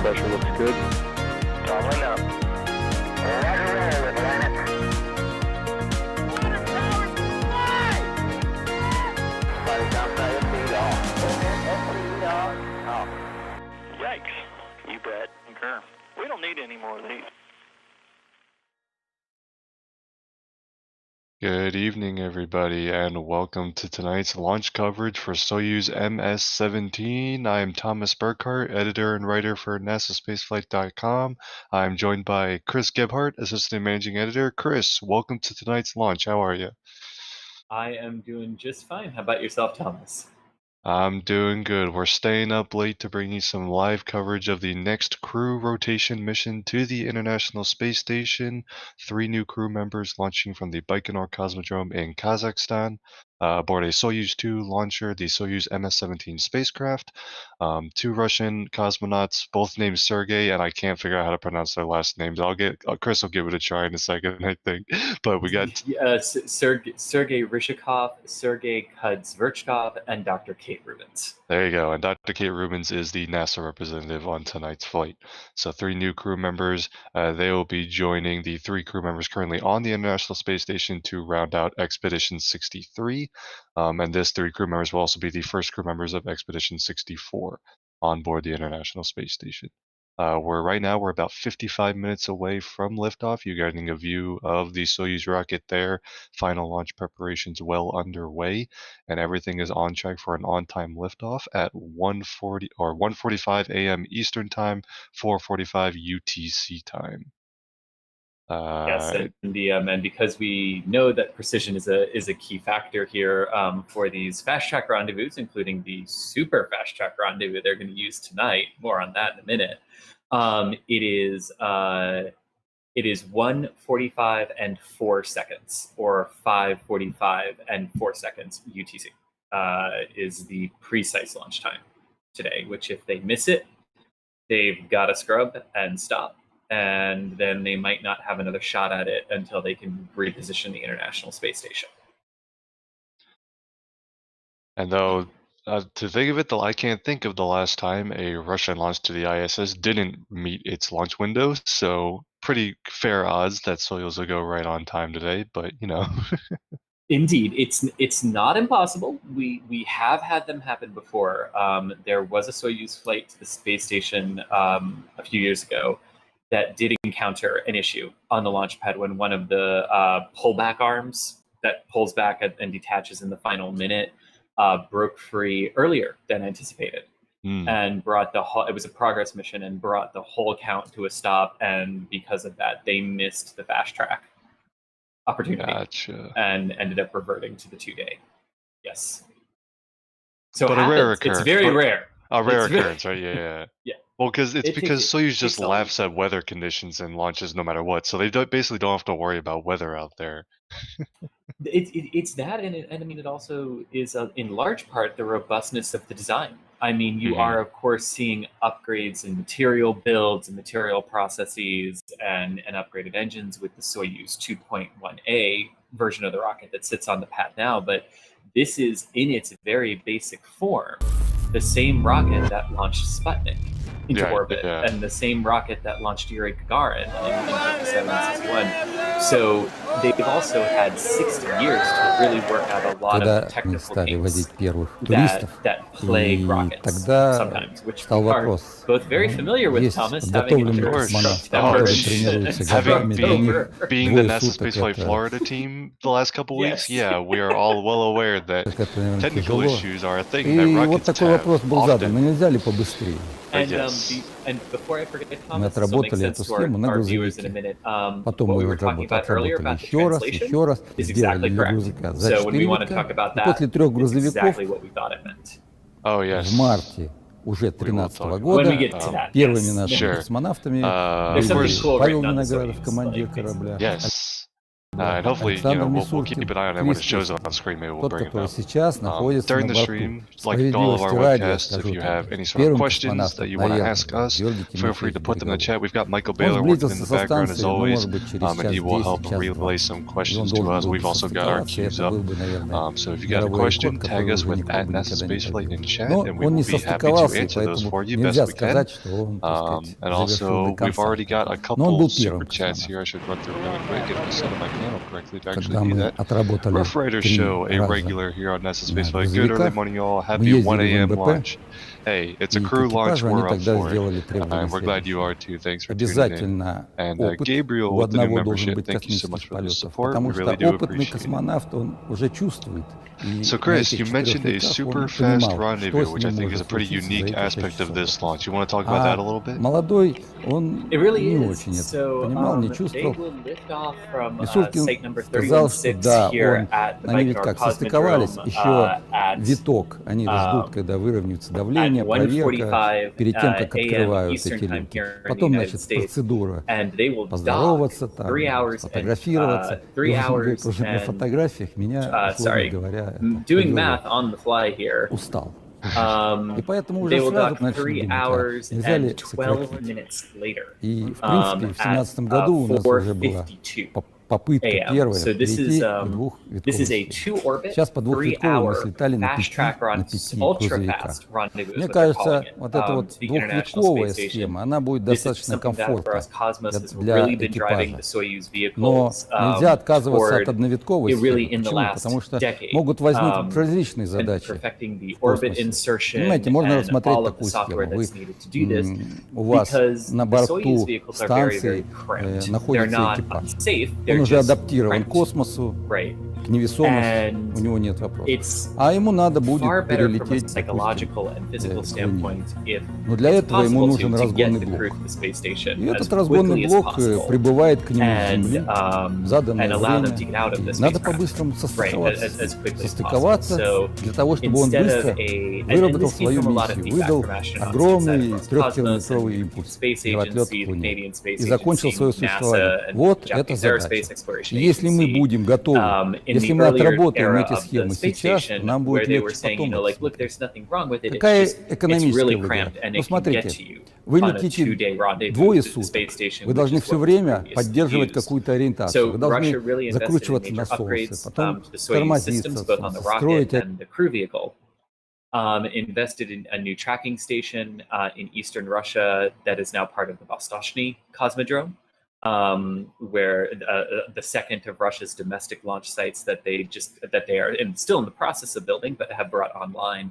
pressure looks good. Doubling up. Roger, roll, Atlantic. Flight downside, FP off. Yikes. You bet. Okay. We don't need any more of these. Good evening, everybody, and welcome to tonight's launch coverage for Soyuz MS-17. I am Thomas Burkhart, editor and writer for NASASpaceflight.com. I'm joined by Chris Gebhardt, assistant managing editor. Chris, welcome to tonight's launch. How are you? I am doing just fine. How about yourself, Thomas? I'm doing good. We're staying up late to bring you some live coverage of the next crew rotation mission to the International Space Station. 3 new crew members launching from the Baikonur Cosmodrome in Kazakhstan aboard a Soyuz 2 launcher, the Soyuz MS-17 spacecraft. 2 Russian cosmonauts, both named Sergei, and I can't figure out how to pronounce their last names. Chris will give it a try in a second, I think. But we got Serguei Ryzhikov, Serguei Kud-Sverchkov, and Dr. Kate Rubins. There you go. And Dr. Kate Rubins is the NASA representative on tonight's flight. So 3 new crew members. They will be joining the 3 crew members currently on the International Space Station to round out Expedition 63. And this 3 crew members will also be the first crew members of Expedition 64 on board the International Space Station. Right now we're about 55 minutes away from liftoff. You're getting a view of the Soyuz rocket there. Final launch preparations well underway, and everything is on track for an on-time liftoff at 1:45 a.m. Eastern Time, 4:45 UTC time. Yes, and because we know that precision is a key factor here for these fast track rendezvous, including the super fast track rendezvous they're going to use tonight. More on that in a minute. It is 1:45 and 4 seconds, or 5:45 and 4 seconds UTC is the precise launch time today. Which, if they miss it, they've got to scrub and stop. And then they might not have another shot at it until they can reposition the International Space Station. And though, to think of it, I can't think of the last time a Russian launch to the ISS didn't meet its launch window, so pretty fair odds that Soyuz will go right on time today, but you know. Indeed, it's not impossible. We have had them happen before. There was a Soyuz flight to the space station a few years ago that did encounter an issue on the launch pad when one of the pullback arms that pulls back and detaches in the final minute broke free earlier than anticipated, and brought it was a progress mission and brought the whole count to a stop. And because of that, they missed the fast track opportunity. Gotcha. And ended up reverting to the 2-day. Yes. So but a rare occurrence. It's very rare. A rare occurrence, right? Yeah. Yeah. Well, because Soyuz just laughs at weather conditions and launches no matter what, so they basically don't have to worry about weather out there. It's that, and I mean, it also is in large part the robustness of the design. I mean, you are of course seeing upgrades in material builds and material processes and upgraded engines with the Soyuz 2.1A version of the rocket that sits on the pad now, but this is in its very basic form the same rocket that launched Sputnik into orbit, and the same rocket that launched Yuri Gagarin in 1961. So they've also had 60 years to really work out a lot of technical things that plague rockets sometimes, which we are both very familiar with, Thomas, having being the NASA Spaceflight Florida team the last couple weeks. Yeah, we are all well aware that technical issues are a thing that rockets have often. And before I forget, Thomas, this will make sense to our viewers in a minute. What we were talking about earlier about the translation is exactly correct. So when we want to talk about that, it's exactly what we thought it meant. Oh, yes. уже 13-го года первыми нашими космонавтами. Павел Виноградов, командир корабля. Yes. And hopefully, Александр we'll keep Мисуркин, an eye on it when it shows Крис up on screen. Maybe we'll тот, bring it который up. сейчас находится During на the борту. stream, like all of our Справедливости ради, webcasts, if скажу you так, have any sort of первым questions that космонавтом, you want to наверное, ask был us, Георгий feel free Тимофеевич to put them in the Береговой. chat. We've got Michael Он Baylor working in сблизился the со background as станцией, ну, always, может быть, через and час he will 10, help час relay 20. some И он questions to должен us. был We've also got our состыковаться, и queues это up. был бы, наверное, So if you got a мировой question, рекорд, tag который us уже with никто бы никогда не @NASASpaceflight пробил. in chat, Но and we он will не be happy to состыковался, и answer those поэтому for you нельзя best we can. сказать, что он, так сказать, And завершил also, до we've конца. already got a Но он couple был super первым chats космонавтом. here. I should run through really quick if I set up my panel correctly to actually Когда do мы that. отработали Rough Riders 3 Show, a раза regular here on NASA на Spaceflight. Good early грузовиках, morning, y'all. мы Happy 1 ездили в a.m. МБП, launch. Hey, it's a и к crew launch. экипажу они We're up тогда for it. сделали требования And we're glad you следующее. are too. Thanks for tuning in. Обязательно And опыт Gabriel у with the new одного должен membership, быть thank you so much космических for the полетов, support. We потому что really do опытный appreciate it. космонавт, он уже чувствует. И So, на Chris, этих you 4 mentioned a веках super он fast понимал, rendezvous, что с which I ним think is может a pretty случиться за unique эти 6 aspect of часов. this launch. You want to talk about that a little bit? Молодой, он It really не is. очень это So понимал, не they чувствовал. will lift off from Мисуркин site number сказал, что 316 да, here at the они ведь Baikonur как состыковались, Cosmodrome еще at виток, они ждут, когда выровняется давление, проверка, 1:45 перед тем, как a.m. открывают Eastern эти time люки. here in the Потом, United значит, States, процедура and they will dock поздороваться, там, 3 hours and сфотографироваться. 3 И он говорит, hours уже для and фотографий меня, условно sorry, говоря, doing math on the fly here. устал. И They поэтому уже will сразу dock начали 3 думать, а hours нельзя ли and 12 сократить. minutes later. И, в принципе, в 2017 году у нас уже была 4:52 попытка a.m. первая So перейти к двухвитковой this is a схеме. 2-orbit, Сейчас по двухвитковой мы 3-hour слетали на fast 5 track run, ultra грузовиках. fast rendezvous. Мне What they're calling кажется, it, вот эта вот to the International двухвитковая Space Station. схема, она будет This is достаточно something that комфортна Roscosmos has для really been driving экипажа. the Soyuz Но vehicles нельзя отказываться от toward одновитковой it really схемы. in the Почему? last Потому что decade. могут возникнуть различные And задачи perfecting the в orbit космосе. insertion Понимаете, можно and рассмотреть all of the такую software схему. that's needed to do this У вас because на the Soyuz борту vehicles are very, станции very cramped. They're находится not экипаж. unsafe, Он they're уже just адаптирован к cramped. космосу, Right. к невесомости, And у него нет вопросов. It's А ему надо будет far better from a перелететь, допустим, psychological and physical standpoint if но для it's этого ему possible нужен to get разгонный the блок. crew to the space station И as этот разгонный quickly as блок possible прибывает к нему с and, Земли в and заданное allow them to время. get out of the И надо spacecraft, по-быстрому right, состыковаться, as quickly as possible. состыковаться So для того, чтобы он instead быстро of and выработал this came свою from a lot of миссию, feedback выдал from astronauts inside огромный of Roscosmos трехкилометровый and импульс Space для отлета Agency, к Луне Canadian Space и закончил Agency, свое NASA, существование. and Вот это Japanese задача. Aerospace Exploration И если мы Agency, будем готовы, in если the мы earlier отработаем era эти of the схемы space сейчас, station, нам where будет they were легче saying, потом you know, like, это look, смотреть. there's nothing wrong with it. It's Какая just, it's экономическая really выгода? cramped, and Ну, it can get смотрите, to you вы on a летите 2-day rendezvous двое to the суток, space station, вы which должны is все what was время previously поддерживать used. какую-то ориентацию, вы So должны Russia really invested in закручиваться major на Солнце, upgrades потом to the Soyuz тормозиться, systems, both on the строить. rocket and the crew vehicle. Invested in a new tracking station in eastern Russia that is now part of the Vostochny Cosmodrome, where the second of Russia's domestic launch sites that they are still in the process of building but have brought online.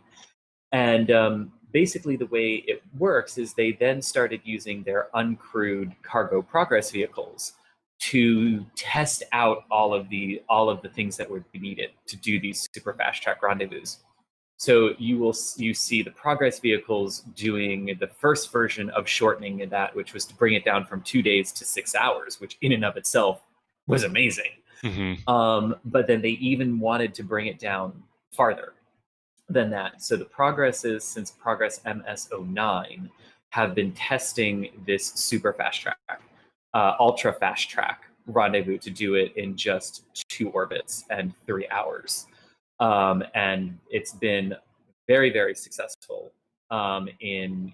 And basically the way it works is they then started using their uncrewed cargo progress vehicles to test out all of the things that would be needed to do these super fast track rendezvous. So you see the progress vehicles doing the first version of shortening that, which was to bring it down from 2 days to 6 hours, which in and of itself was amazing. Mm-hmm. But then they even wanted to bring it down farther than that. So the Progresses, since Progress MS-09, have been testing this super fast track, ultra fast track rendezvous to do it in just 2 orbits and 3 hours. And it's been very, very successful in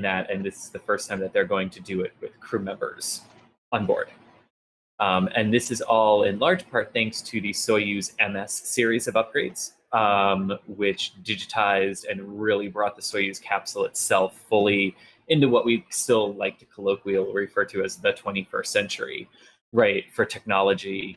that. And this is the first time that they're going to do it with crew members on board. And this is all in large part thanks to the Soyuz MS series of upgrades, which digitized and really brought the Soyuz capsule itself fully into what we still like to colloquially refer to as the 21st century, right, for technology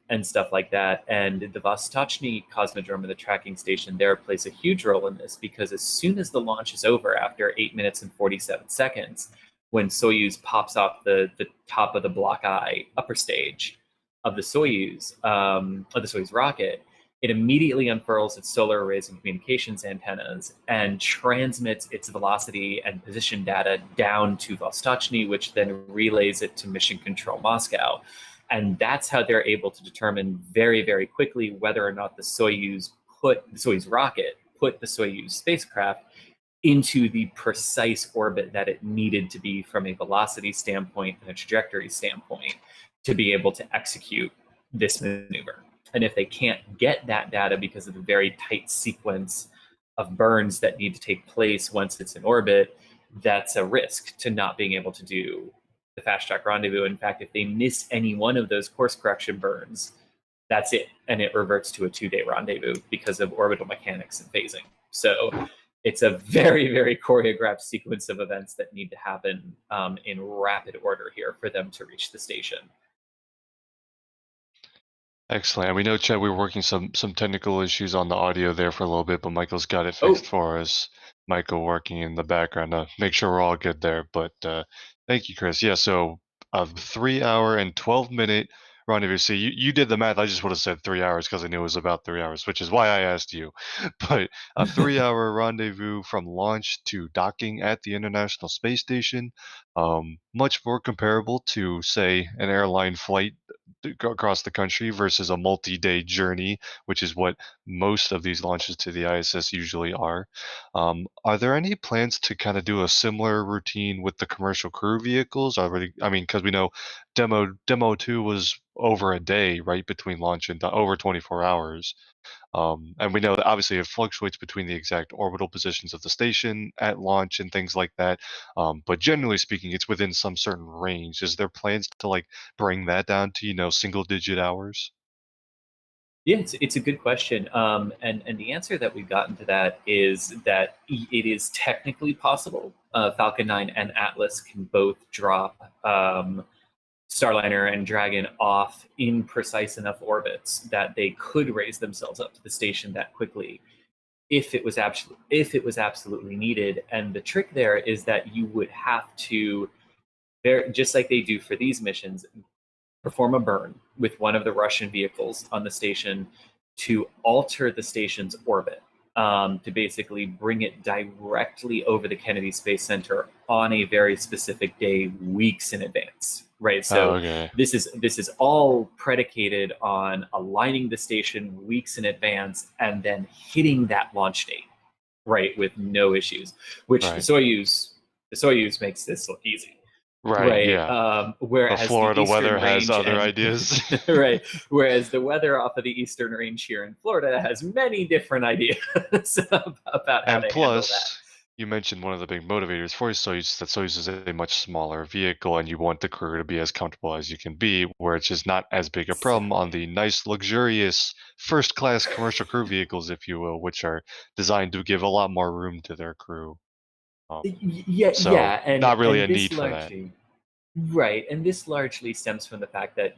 and stuff like that. And the Vostochny Cosmodrome and the tracking station there plays a huge role in this, because as soon as the launch is over, after 8 minutes and 47 seconds, when Soyuz pops off the top of the Block I upper stage of the Soyuz rocket, it immediately unfurls its solar arrays and communications antennas and transmits its velocity and position data down to Vostochny, which then relays it to Mission Control Moscow. And that's how they're able to determine very, very quickly whether or not the Soyuz rocket put the Soyuz spacecraft into the precise orbit that it needed to be from a velocity standpoint and a trajectory standpoint to be able to execute this maneuver. And if they can't get that data because of the very tight sequence of burns that need to take place once it's in orbit, that's a risk to not being able to do the fast track rendezvous. In fact, if they miss any one of those course correction burns, that's it, and it reverts to a 2-day rendezvous because of orbital mechanics and phasing. So it's a very, very choreographed sequence of events that need to happen in rapid order here for them to reach the station. Excellent. And we know, Chad, we were working some technical issues on the audio there for a little bit, but Michael's got it fixed for us. Michael working in the background to make sure we're all good there. But thank you, Chris. Yeah, so a 3-hour and 12-minute rendezvous. See, you did the math. I just would have said 3 hours because I knew it was about 3 hours, which is why I asked you. But a 3-hour rendezvous from launch to docking at the International Space Station, much more comparable to, say, an airline flight across the country versus a multi-day journey, which is what most of these launches to the ISS usually are. Are there any plans to kind of do a similar routine with the commercial crew vehicles already? I mean, because we know demo 2 was over a day, right, between launch and over 24 hours. And we know that obviously it fluctuates between the exact orbital positions of the station at launch and things like that. But generally speaking, it's within some certain range. Is there plans to like bring that down to, single-digit hours? Yeah, it's a good question. And the answer that we've gotten to that is that it is technically possible. Falcon 9 and Atlas can both drop Starliner and Dragon off in precise enough orbits that they could raise themselves up to the station that quickly if it was absolutely needed. And the trick there is that you would have to, just like they do for these missions, perform a burn with one of the Russian vehicles on the station to alter the station's orbit, to basically bring it directly over the Kennedy Space Center on a very specific day, weeks in advance. Right, so this is all predicated on aligning the station weeks in advance and then hitting that launch date, right, with no issues. Which the Soyuz makes this look easy. Right. Yeah. Whereas the Florida weather has other and, ideas. Right. Whereas the weather off of the Eastern Range here in Florida has many different ideas about how to handle that. You mentioned one of the big motivators for Soyuz that Soyuz is a much smaller vehicle, and you want the crew to be as comfortable as you can be, where it's just not as big a problem on the nice, luxurious, first-class commercial crew vehicles, if you will, which are designed to give a lot more room to their crew. And not really a this need for that. Right, and this largely stems from the fact that,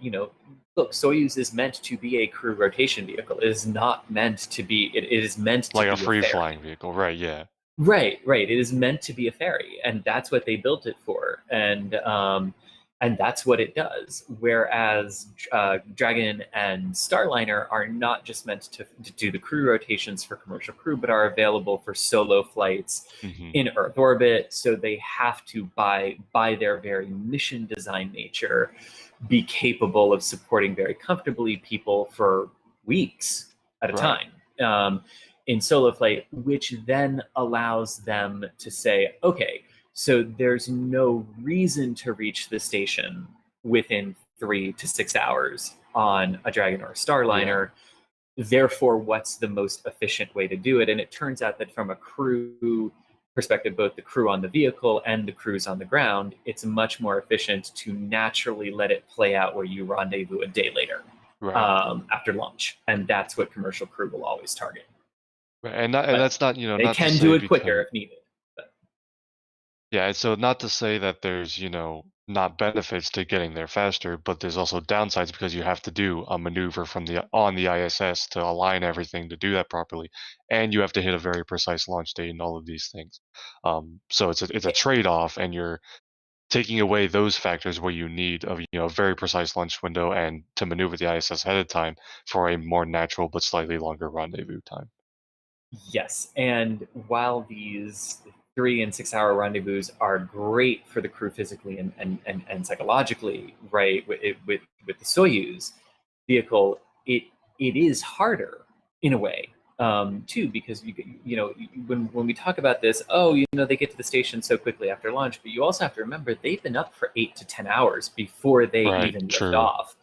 look, Soyuz is meant to be a crew rotation vehicle. It is not meant to be, it is meant to like be a free-flying vehicle, right, yeah. Right. It is meant to be a ferry, and that's what they built it for, and that's what it does. Whereas Dragon and Starliner are not just meant to do the crew rotations for commercial crew, but are available for solo flights in Earth orbit. So they have to, by their very mission design nature, be capable of supporting very comfortably people for weeks at a time. In solo flight, which then allows them to say, okay, so there's no reason to reach the station within 3 to 6 hours on a Dragon or a Starliner. Yeah. Therefore, what's the most efficient way to do it? And it turns out that from a crew perspective, both the crew on the vehicle and the crews on the ground, it's much more efficient to naturally let it play out where you rendezvous a day later after launch. And that's what commercial crew will always target. Right. And that's not, they not can do it quicker if needed. But. Yeah, so not to say that there's, not benefits to getting there faster, but there's also downsides because you have to do a maneuver on the ISS to align everything to do that properly, and you have to hit a very precise launch date and all of these things. So it's a trade-off, and you're taking away those factors where you need a very precise launch window and to maneuver the ISS ahead of time for a more natural but slightly longer rendezvous time. Yes, and while these 3 and 6 hour rendezvous are great for the crew physically and psychologically, right, with the Soyuz vehicle, it is harder in a way too, because when we talk about this, they get to the station so quickly after launch, but you also have to remember they've been up for 8 to 10 hours before they Right, even lift true. off.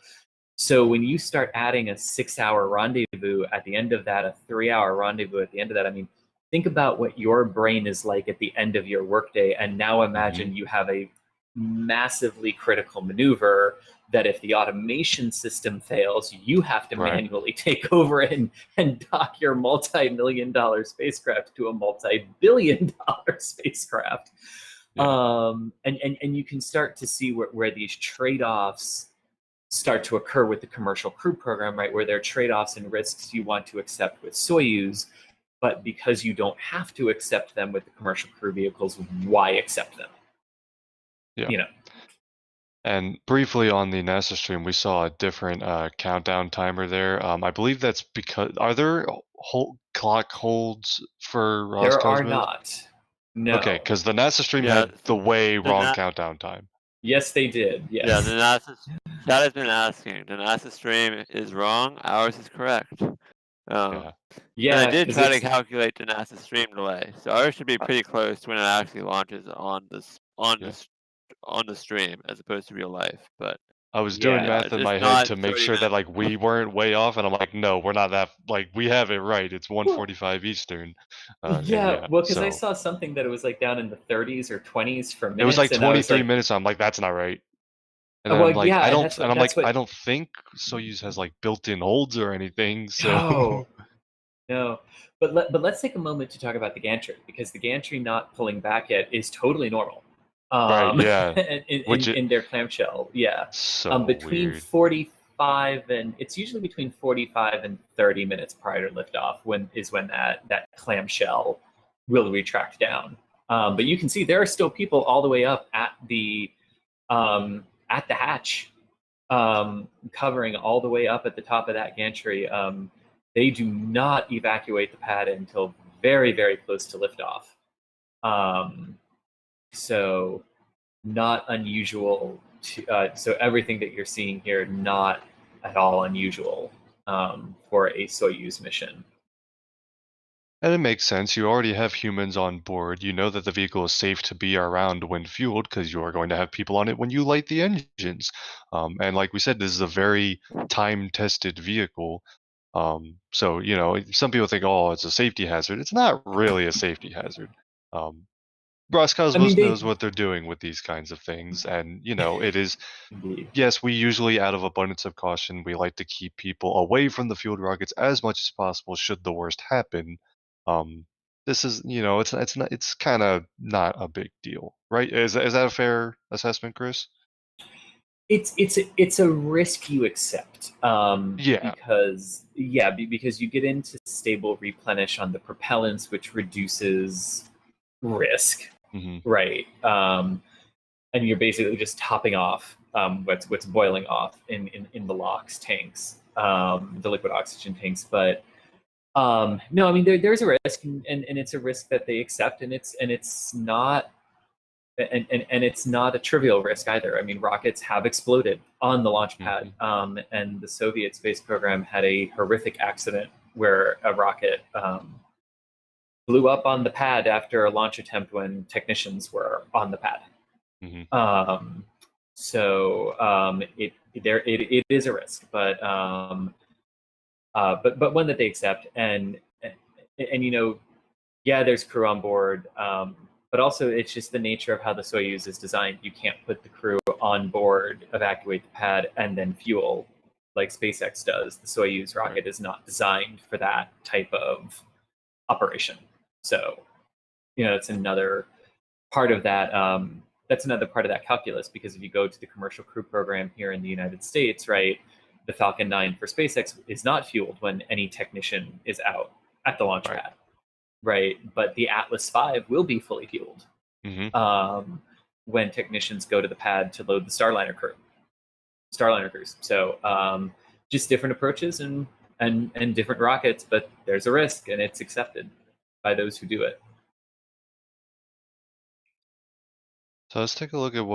So when you start adding a 6-hour rendezvous at the end of that, a 3-hour rendezvous at the end of that, I mean, think about what your brain is like at the end of your workday, and now imagine you have a massively critical maneuver that if the automation system fails, you have to manually take over and dock your multi-million-dollar spacecraft to a multi-billion-dollar spacecraft. And you can start to see where these trade-offs start to occur with the commercial crew program, right? Where there are trade-offs and risks you want to accept with Soyuz, but because you don't have to accept them with the commercial crew vehicles, why accept them? Yeah. And briefly on the NASA stream, we saw a different countdown timer there. I believe that's because, are there clock holds for Roscosmos? There are not. No. Okay, because the NASA stream had the wrong countdown time. Yes, they did. Yes. Yeah, the NASA. That has been asking. The NASA stream is wrong. Ours is correct. Yeah. And I did try to calculate the NASA stream delay, so ours should be pretty close to when it actually launches on the stream as opposed to real life. But I was doing math in my head to make sure that like we weren't way off, and I'm like, no, we're not that. Like we have it right. It's 1:45 Eastern. Well, because I saw something that it was like down in the 30s or 20s for minutes. It was like 23 minutes. I'm like, that's not right. And then I'm like, I don't think Soyuz has like built-in holds or anything. So no. But let's take a moment to talk about the gantry, because the gantry not pulling back yet is totally normal. In their clamshell, between weird. 45 and it's usually between 45 and 30 minutes prior to liftoff when that clamshell will retract down. But you can see there are still people all the way up at the hatch, covering all the way up at the top of that gantry. They do not evacuate the pad until very, very close to liftoff. So not unusual. So everything that you're seeing here, not at all unusual for a Soyuz mission. And it makes sense. You already have humans on board. You know that the vehicle is safe to be around when fueled because you are going to have people on it when you light the engines. And like we said, this is a very time-tested vehicle. So, some people think, oh, it's a safety hazard. It's not really a safety hazard. Roscosmos knows what they're doing with these kinds of things. And, it is, yes, we usually, out of abundance of caution, we like to keep people away from the fueled rockets as much as possible should the worst happen. This is, it's kind of not a big deal, right? Is that a fair assessment, Chris? It's a risk you accept. Because you get into stable replenish on the propellants, which reduces risk, right? And you're basically just topping off what's boiling off in the LOX tanks, the liquid oxygen tanks. But no, I mean there's a risk, and it's a risk that they accept, and it's not. And it's not a trivial risk either. I mean, rockets have exploded on the launch pad, and the Soviet space program had a horrific accident where a rocket blew up on the pad after a launch attempt when technicians were on the pad. It is a risk, but one that they accept, and there's crew on board. But also, it's just the nature of how the Soyuz is designed. You can't put the crew on board, evacuate the pad, and then fuel like SpaceX does. The Soyuz rocket is not designed for that type of operation. So, it's another part of that. That's another part of that calculus, because if you go to the commercial crew program here in the United States, right, the Falcon 9 for SpaceX is not fueled when any technician is out at the launch pad. Right, but the Atlas V will be fully fueled when technicians go to the pad to load the Starliner crews. So just different approaches and different rockets, but there's a risk, and it's accepted by those who do it. So let's take a look at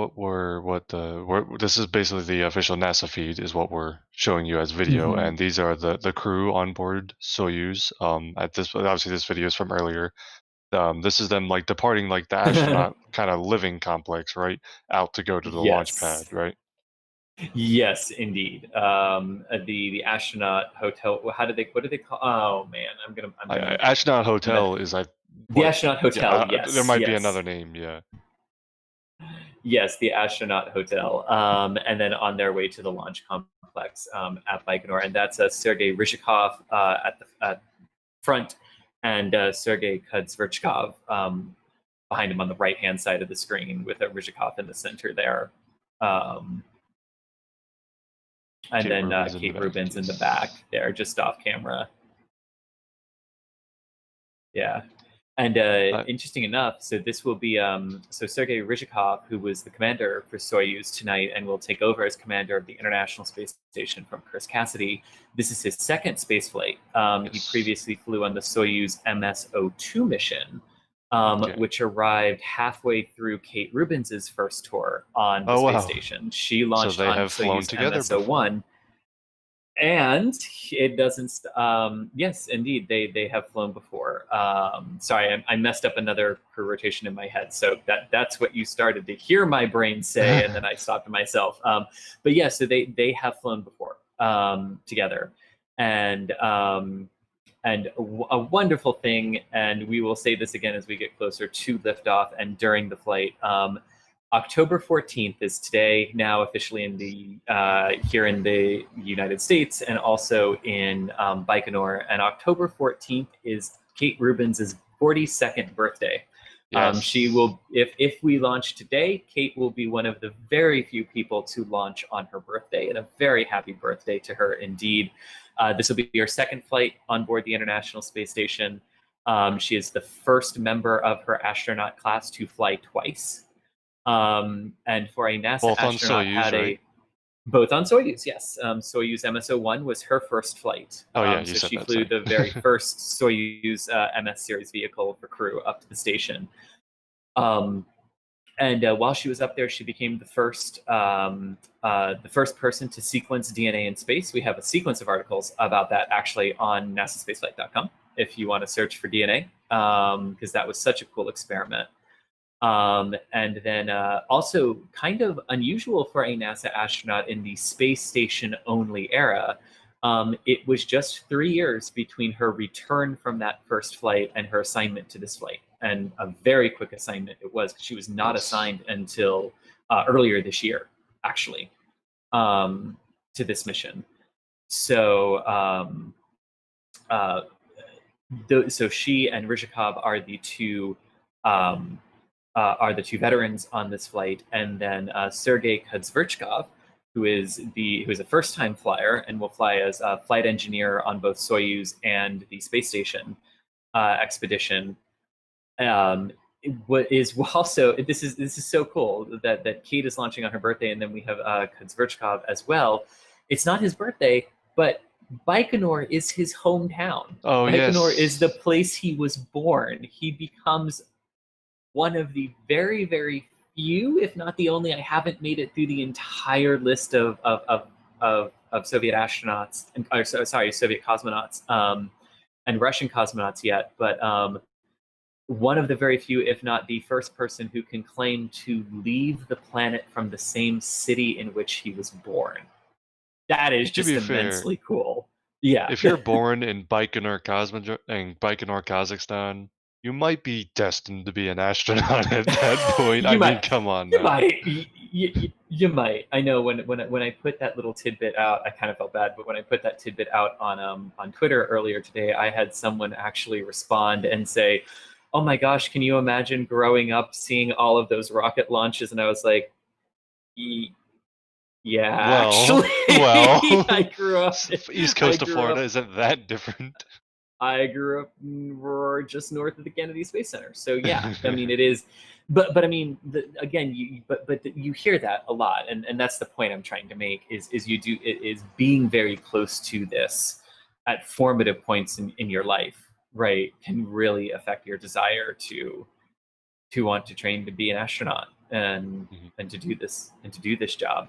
this is basically the official NASA feed is what we're showing you as video, and these are the crew on board Soyuz. Obviously this video is from earlier. This is them like departing like the astronaut kind of living complex, right, out to go to the launch pad, right? Yes, indeed. The astronaut hotel. What do they call? Oh man, I'm gonna. Astronaut hotel is the astronaut hotel. Yes, there might be another name. Yeah. Yes, the astronaut hotel, and then on their way to the launch complex at Baikonur, and that's Serguei Ryzhikov at the front, and Serguei Kud-Sverchkov behind him on the right-hand side of the screen, with Ryzhikov in the center there. And then Kate Rubins in the back there, just off camera. Yeah. And interesting enough, so this will be so Sergei Ryzhikov, who was the commander for Soyuz tonight and will take over as commander of the International Space Station from Chris Cassidy. This is his second space flight. He previously flew on the Soyuz MS-17 mission, which arrived halfway through Kate Rubins' first tour on the space station. She launched on Soyuz MS-17. And it doesn't. Yes, indeed, they have flown before. Sorry, I messed up another crew rotation in my head. So that's what you started to hear my brain say, and then I stopped myself. But yeah, so they have flown before together, and a wonderful thing. And we will say this again as we get closer to liftoff and during the flight. October 14th is today, now officially in the here in the United States, and also in Baikonur. And October 14th is Kate Rubins' 42nd birthday. Yes. She will, if we launch today, Kate will be one of the very few people to launch on her birthday, and a very happy birthday to her indeed. This will be her second flight on board the International Space Station. She is the first member of her astronaut class to fly twice. And for a NASA both astronaut, on Soyuz, both on Soyuz, yes. Soyuz MS-01 was her first flight. Oh yeah, so she flew the very first Soyuz MS series vehicle for crew up to the station. And while she was up there, she became the first person to sequence DNA in space. We have a sequence of articles about that actually on NASAspaceflight.com if you want to search for DNA, because that was such a cool experiment. And then also kind of unusual for a NASA astronaut in the space station only era. It was just 3 years between her return from that first flight and her assignment to this flight. And a very quick assignment it was. She was not assigned until earlier this year, actually, to this mission. So, so she and Ryzhikov are the two veterans on this flight, and then Sergei Kud-Sverchkov, who is a first-time flyer and will fly as a flight engineer on both Soyuz and the space station expedition. What is also this is so cool that Kate is launching on her birthday, and then we have Kud-Sverchkov as well. It's not his birthday, but Baikonur is his hometown. Oh, Baikonur is the place he was born. He becomes one of the very, very few, if not the only. I haven't made it through the entire list of Soviet astronauts, Soviet cosmonauts and Russian cosmonauts yet, but one of the very few, if not the first person who can claim to leave the planet from the same city in which he was born. That is just immensely cool. Yeah. If you're born in Baikonur, Kazakhstan, you might be destined to be an astronaut at that point. Come on now. You might. I know when I put that little tidbit out, I kind of felt bad, but when I put that tidbit out on Twitter earlier today, I had someone actually respond and say, "Oh my gosh, can you imagine growing up seeing all of those rocket launches?" And I was like, yeah, actually. Well, I grew up East Coast of Florida isn't that different. I grew up just north of the Kennedy Space Center, so yeah, I mean it is, but I mean you hear that a lot, and that's the point I'm trying to make is being very close to this at formative points in your life, right, can really affect your desire to want to train to be an astronaut. and to do this job.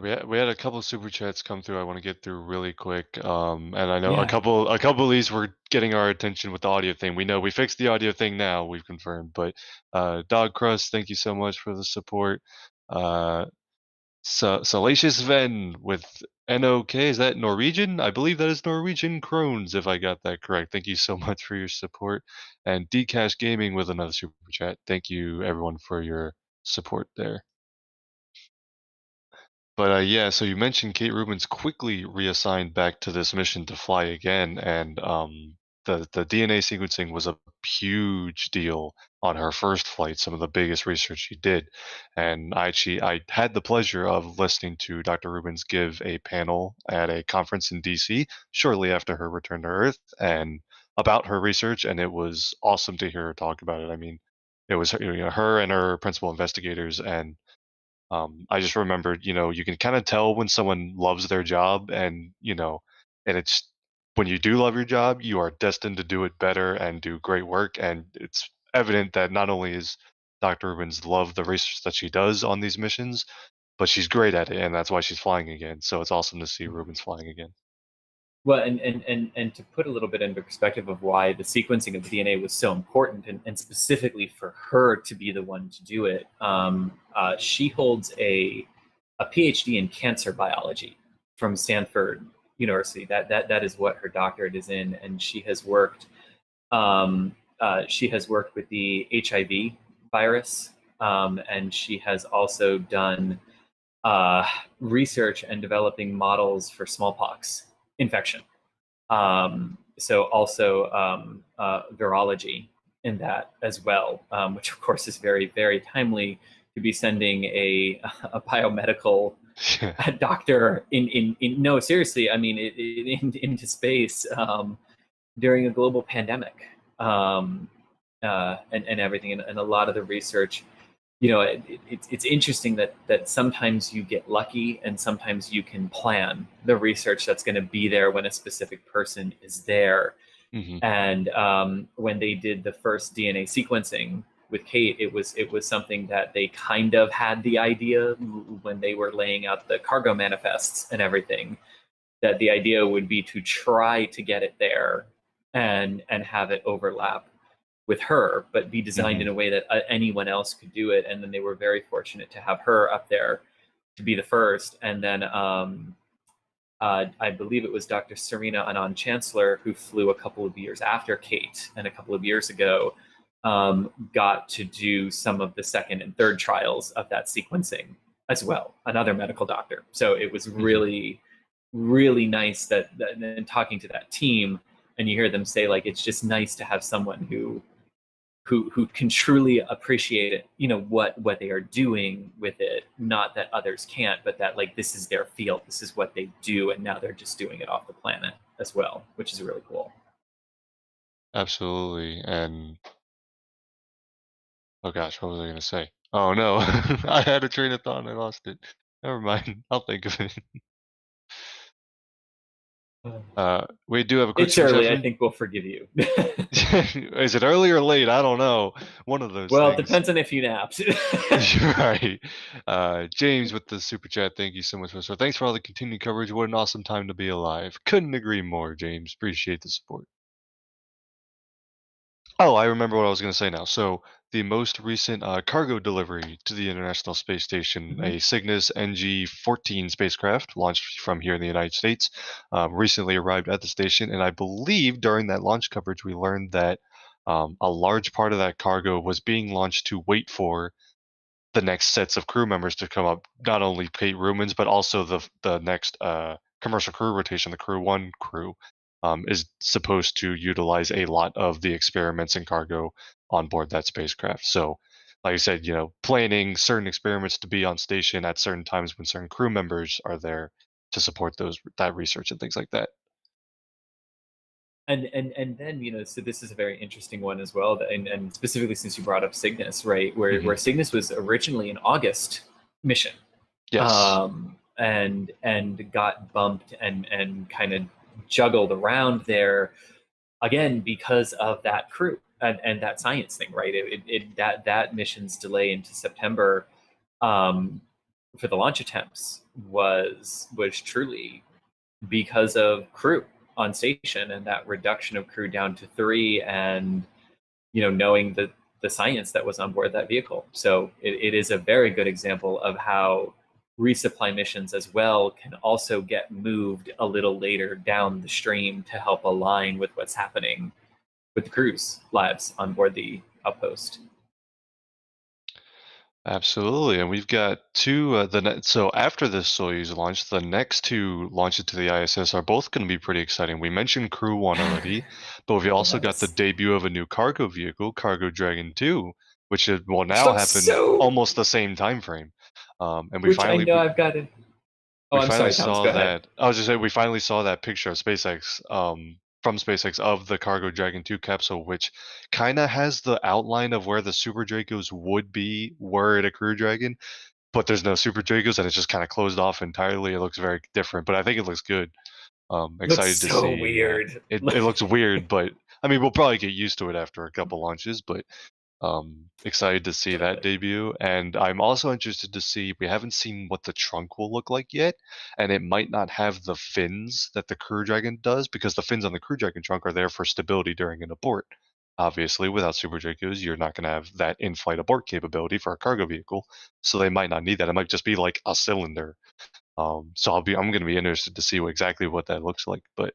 We had a couple of super chats come through. I want to get through really quick. And I know Yeah. a couple of these were getting our attention with the audio thing. We know we fixed the audio thing now. We've confirmed. But Dog Crust, thank you so much for the support. Salacious Ven with NOK, is that Norwegian? I believe that is Norwegian Crones, if I got that correct. Thank you so much for your support. And Dcash Gaming with another super chat. Thank you everyone for your support there. But yeah, so you mentioned Kate Rubins quickly reassigned back to this mission to fly again, and the DNA sequencing was a huge deal on her first flight. Some of the biggest research she did, and I had the pleasure of listening to Dr. Rubins give a panel at a conference in DC shortly after her return to Earth, and about her research, and it was awesome to hear her talk about it. I mean, it was her and her principal investigators, and I just remembered, you can kind of tell when someone loves their job, and it's when you do love your job, you are destined to do it better and do great work. And it's evident that not only is Dr. Rubins love the research that she does on these missions, but she's great at it, and that's why she's flying again. So it's awesome to see Rubins flying again. Well, and to put a little bit into perspective of why the sequencing of DNA was so important, and specifically for her to be the one to do it, she holds a PhD in cancer biology from Stanford University. That is what her doctorate is in, and she has worked with the HIV virus, and she has also done research and developing models for smallpox infection. So also virology in that as well, which of course is very, very timely to be sending a biomedical doctor no, seriously, I mean, into space during a global pandemic, and everything, and a lot of the research. It's interesting that sometimes you get lucky, and sometimes you can plan the research that's going to be there when a specific person is there. And when they did the first DNA sequencing with Kate, it was something that they kind of had the idea when they were laying out the cargo manifests and everything, that the idea would be to try to get it there and have it overlap with her, but be designed in a way that anyone else could do it. And then they were very fortunate to have her up there to be the first. And then I believe it was Dr. Serena Anand Chancellor, who flew a couple of years after Kate, and a couple of years ago got to do some of the second and third trials of that sequencing as well, another medical doctor. So it was really, really nice that and talking to that team, and you hear them say, like, it's just nice to have someone who can truly appreciate it, what they are doing with it. Not that others can't, but that, like, this is their field, this is what they do, and now they're just doing it off the planet as well, which is really cool. Absolutely. And oh gosh, what was I going to say? Oh no, I had a train of thought and I lost it. Never mind, I'll think of it. We do have a quick. It's early. I think we'll forgive you. Is it early or late? I don't know. One of those. Well, things. It depends on a few naps. You're right. James with the super chat. Thank you so much. So thanks for all the continued coverage. What an awesome time to be alive. Couldn't agree more, James. Appreciate the support. Oh, I remember what I was going to say now. So the most recent cargo delivery to the International Space Station, a Cygnus NG-14 spacecraft launched from here in the United States, recently arrived at the station. And I believe during that launch coverage, we learned that a large part of that cargo was being launched to wait for the next sets of crew members to come up. Not only Kate Rubins, but also the next commercial crew rotation, the Crew 1 crew. Is supposed to utilize a lot of the experiments and cargo on board that spacecraft. So, like I said, planning certain experiments to be on station at certain times when certain crew members are there to support that research and things like that. And then, so this is a very interesting one as well, and specifically since you brought up Cygnus, right, where Cygnus was originally an August mission. Yes. And got bumped and kind of juggled around there again because of that crew and that science thing, right? That mission's delay into September for the launch attempts was truly because of crew on station and that reduction of crew down to 3, and knowing the science that was on board that vehicle. So it is a very good example of how resupply missions as well can also get moved a little later down the stream to help align with what's happening with the cruise lives on board the outpost. Absolutely, and we've got two. So after this Soyuz launch, the next two launches to the ISS are both going to be pretty exciting. We mentioned Crew 1 already, but we've also got the debut of a new cargo vehicle, Cargo Dragon 2, which will now happen almost the same time frame. And we finally. I know I've got it. Oh, I'm sorry, Thomas, go ahead. I was just saying we finally saw that picture of SpaceX. From SpaceX of the Cargo Dragon 2 capsule, which kind of has the outline of where the Super Dracos would be were it a Crew Dragon, but there's no Super Dracos and it's just kind of closed off entirely. It looks very different, but I think it looks good. Excited to see. Weird. It looks weird, but I mean we'll probably get used to it after a couple launches. But excited to see that debut, and I'm also interested to see. We haven't seen what the trunk will look like yet, and it might not have the fins that the Crew Dragon does, because the fins on the Crew Dragon trunk are there for stability during an abort. Obviously, without Super Dracos, you're not going to have that in-flight abort capability for a cargo vehicle, so they might not need that. It might just be like a cylinder. So I'm going to be interested to see exactly what that looks like. But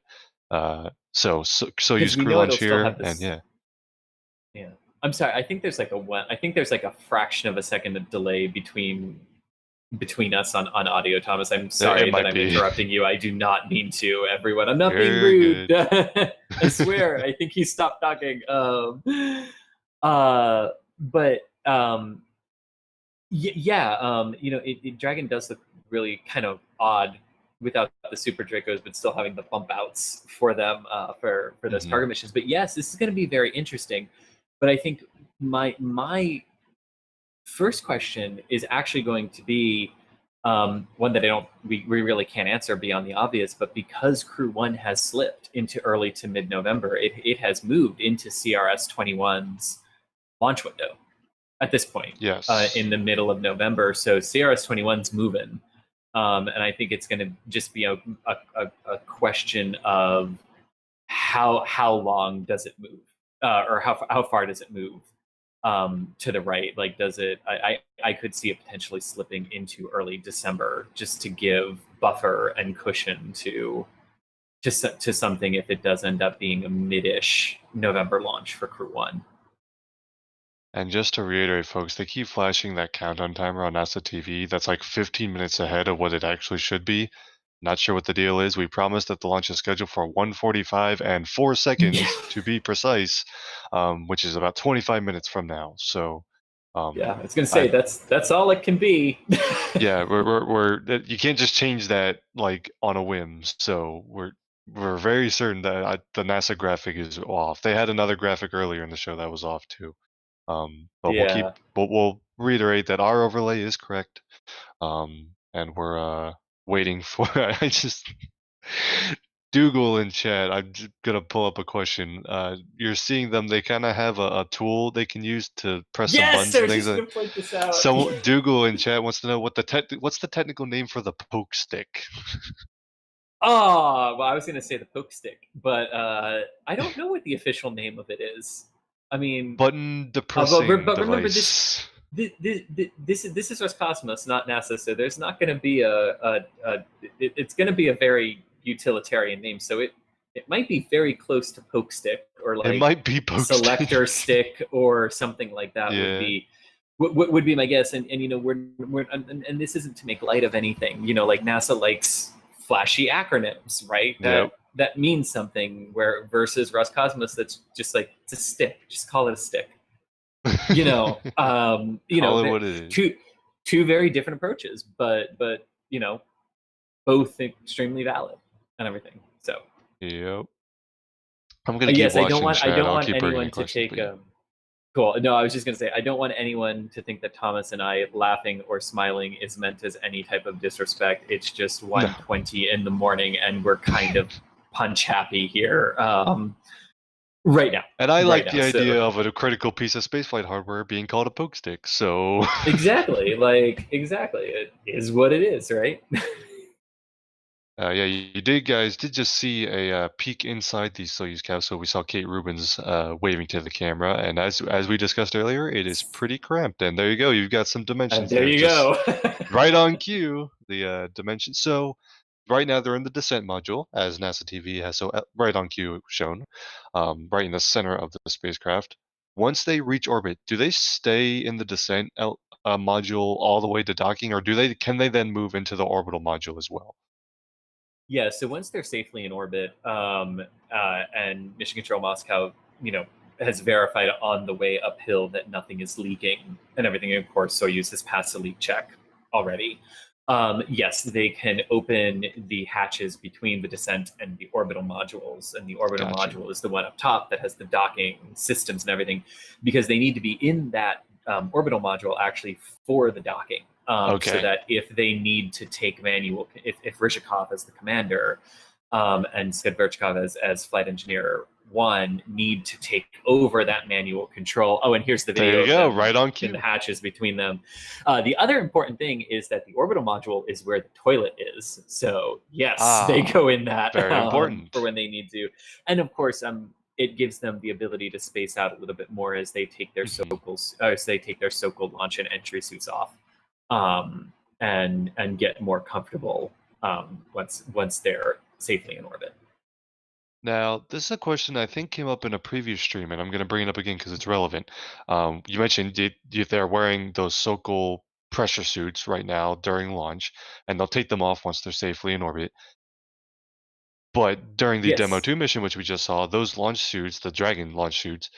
so use Crew launch here, and yeah. I'm sorry. I think there's like a fraction of a second of delay between us on audio, Thomas. I'm sorry that I'm interrupting you. I do not mean to, everyone. I'm not being rude. I swear. I think he stopped talking. Dragon does look really kind of odd without the Super Dracos, but still having the bump outs for them for those cargo missions. But yes, this is going to be very interesting. But I think my first question is actually going to be one that we really can't answer beyond the obvious, but because Crew 1 has slipped into early to mid-November, it has moved into CRS-21's launch window at this point. Yes. In the middle of November. So CRS-21's moving. And I think it's going to just be a question of how long does it move? Or how far does it move to the right? Like, does it? I could see it potentially slipping into early December, just to give buffer and cushion to something if it does end up being a mid-ish November launch for Crew 1. And just to reiterate, folks, they keep flashing that countdown timer on NASA TV that's like 15 minutes ahead of what it actually should be. Not sure what the deal is. We promised that the launch is scheduled for 1:45 and 4 seconds to be precise, which is about 25 minutes from now. So, I was gonna say that's all it can be. Yeah, we're you can't just change that like on a whim. So we're very certain that the NASA graphic is off. They had another graphic earlier in the show that was off too. But we'll reiterate that our overlay is correct. And we're waiting for. I just Dougal in chat. I'm just gonna pull up a question. You're seeing them. They kind of have a tool they can use to press some buttons and things. Just point this out. So Dougal in chat wants to know what's the technical name for the poke stick. Oh, well, I was gonna say the poke stick, but I don't know what the official name of it is. I mean, button depressing but remember device. This is Roscosmos, not NASA, so there's not going to be it's going to be a very utilitarian name. So it might be very close to poke stick, or like it might be poke selector stick or something like that. Would be my guess. And we're and this isn't to make light of anything. Like NASA likes flashy acronyms, right? That means something. Where versus Roscosmos, that's just like it's a stick. Just call it a stick. Call it what it is. Two very different approaches, but both extremely valid and everything. So yep. I'm gonna keep watching. I don't want anyone to take. Cool. No, I was just gonna say I don't want anyone to think that Thomas and I laughing or smiling is meant as any type of disrespect. It's just 1:20 in the morning, and we're kind of punch happy here. Right now. And I like the So, idea of a critical piece of spaceflight hardware being called a poke stick. So exactly, it is what it is, right? yeah, you guys did just see a peek inside the Soyuz capsule. We saw Kate Rubins waving to the camera, and as we discussed earlier, it is pretty cramped. And there you go, you've got some dimensions And there you just go. right on cue. The dimensions. So right now they're in the descent module, as NASA TV has so right on cue shown, right in the center of the spacecraft. Once they reach orbit, do they stay in the descent module all the way to docking, or can they then move into the orbital module as well? Yeah, so once they're safely in orbit, and Mission Control Moscow, has verified on the way uphill that nothing is leaking and everything, and of course, Soyuz has passed the leak check already. Yes, they can open the hatches between the descent and the orbital modules, and the orbital Gotcha. module is the one up top that has the docking systems and everything, because they need to be in that orbital module actually for the docking. Okay. So that if they need to take manual, if Ryzhikov as the commander and Sverchkov as flight engineer one need to take over that manual control. Oh, and here's the video. There you go, right on cue. In the hatches between them. The other important thing is that the orbital module is where the toilet is. So yes, they go in that very important for when they need to. And of course, it gives them the ability to space out a little bit more as they take their so-called launch and entry suits off. And get more comfortable once they're safely in orbit. Now, this is a question I think came up in a previous stream, and I'm going to bring it up again because it's relevant. You mentioned they're wearing those so-called pressure suits right now during launch, and they'll take them off once they're safely in orbit. But during the Demo 2 mission, which we just saw, those launch suits, the Dragon launch suits,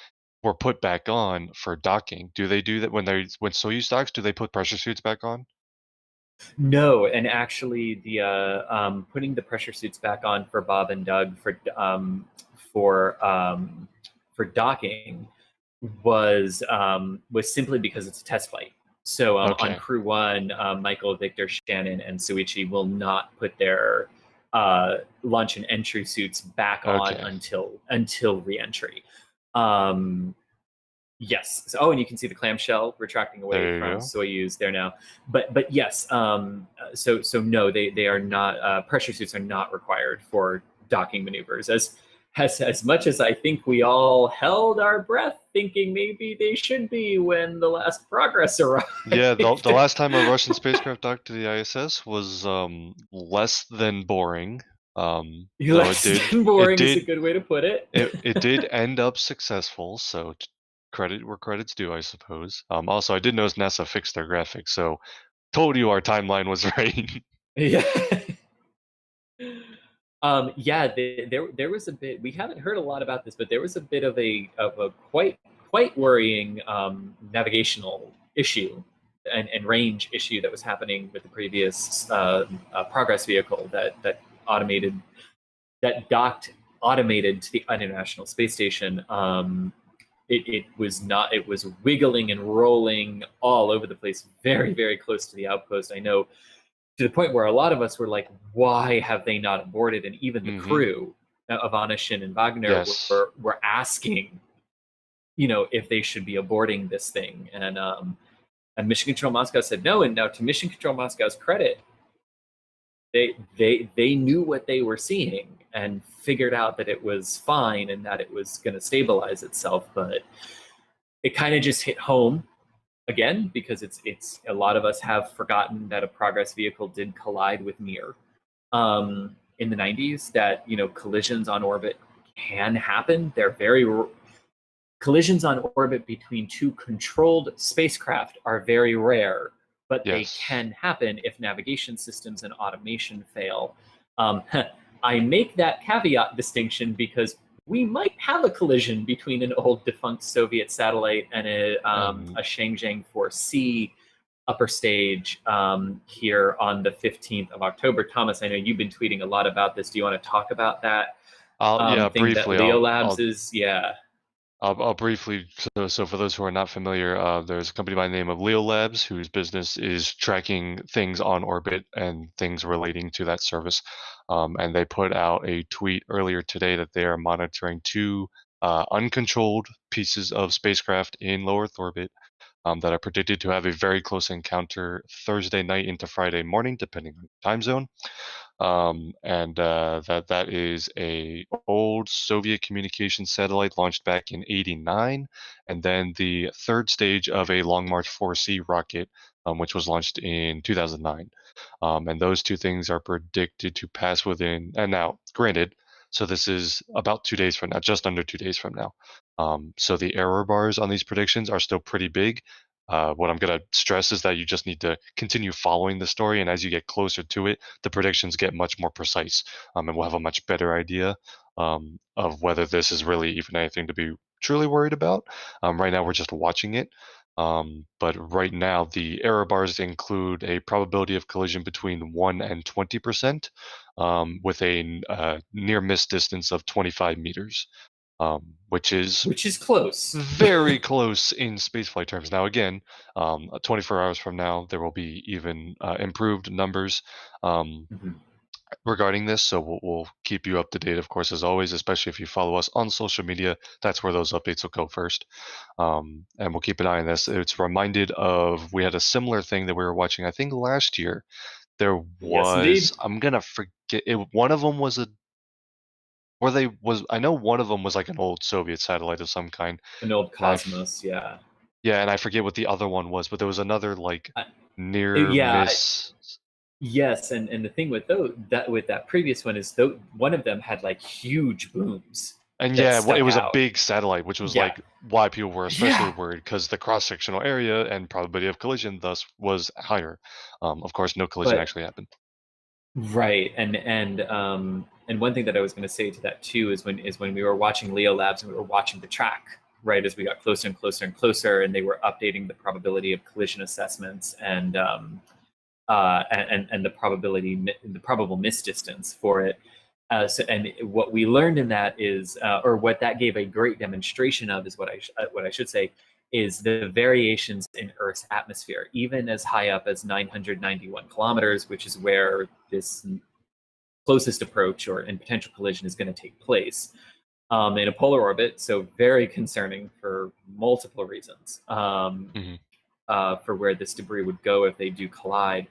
were put back on for docking. Do they do that when Soyuz docks? Do they put pressure suits back on? No, and actually, the putting the pressure suits back on for Bob and Doug for docking was simply because it's a test flight. So on Crew 1, Michael, Victor, Shannon, and Suichi will not put their launch and entry suits back on until reentry. Yes. So, and you can see the clamshell retracting away from Soyuz there now. But yes. So no, they are not. Pressure suits are not required for docking maneuvers. As much as I think we all held our breath, thinking maybe they should be when the last Progress arrived. Yeah, the last time a Russian spacecraft docked to the ISS was less than boring. Less than boring is a good way to put it. It did end up successful, so credit where credit's due, I suppose. Also, I did notice NASA fixed their graphics, so told you our timeline was right. Yeah. Yeah, there was a bit. We haven't heard a lot about this, but there was a bit of a quite worrying navigational issue and range issue that was happening with the previous Progress vehicle that docked automated to the International Space Station. It was wiggling and rolling all over the place, very, very close to the outpost. I know, to the point where a lot of us were like, why have they not aborted? And even the crew of Anishin and Wagner were asking, if they should be aborting this thing. And Mission Control Moscow said no. And now, to Mission Control Moscow's credit, they knew what they were seeing and figured out that it was fine and that it was going to stabilize itself. But it kind of just hit home again, because it's a lot of us have forgotten that a Progress vehicle did collide with Mir in the 90s. That collisions on orbit can happen. They're collisions on orbit between two controlled spacecraft are very rare, but they can happen if navigation systems and automation fail. I make that caveat distinction because we might have a collision between an old defunct Soviet satellite and a Shenzhou 4C upper stage here on the 15th of October. Thomas, I know you've been tweeting a lot about this. Do you want to talk about that? Briefly. That Leo Labs is, yeah. I'll briefly, so for those who are not familiar, there's a company by the name of Leo Labs whose business is tracking things on orbit and things relating to that service. And they put out a tweet earlier today that they are monitoring two uncontrolled pieces of spacecraft in low Earth orbit that are predicted to have a very close encounter Thursday night into Friday morning, depending on time zone. That is a old Soviet communication satellite launched back in '89, and then the third stage of a Long March 4C rocket, which was launched in 2009. And those two things are predicted to pass within. And now, granted, so this is about 2 days from now, just under 2 days from now. So the error bars on these predictions are still pretty big. What I'm going to stress is that you just need to continue following the story, and as you get closer to it, the predictions get much more precise, and we'll have a much better idea of whether this is really even anything to be truly worried about. Right now, we're just watching it. But right now, the error bars include a probability of collision between 1 and 20%, with a near miss distance of 25 meters. Which is close, very close in spaceflight terms. Now, again, 24 hours from now, there will be even improved numbers regarding this. So we'll keep you up to date, of course, as always, especially if you follow us on social media. That's where those updates will go first. And we'll keep an eye on this. It's reminded of, we had a similar thing that we were watching, I think, last year. There was, yes, I'm going to forget, one of them was I know one of them was like an old Soviet satellite of some kind. An old Cosmos, yeah. Yeah, and I forget what the other one was, but there was another like near miss. Yes, and the thing with that previous one is one of them had like huge booms. And yeah, it was a big satellite, which was like why people were especially worried, because the cross-sectional area and probability of collision thus was higher. Of course, no collision actually happened. Right, and one thing that I was going to say to that too is when we were watching Leo Labs and we were watching the track, right, as we got closer and closer and closer, and they were updating the probability of collision assessments and the probable miss distance for it. And what we learned in that is, or what that gave a great demonstration of, is what I should say, is the variations in Earth's atmosphere, even as high up as 991 kilometers, which is where this closest approach and potential collision is going to take place, in a polar orbit. So very concerning for multiple reasons, for where this debris would go if they do collide.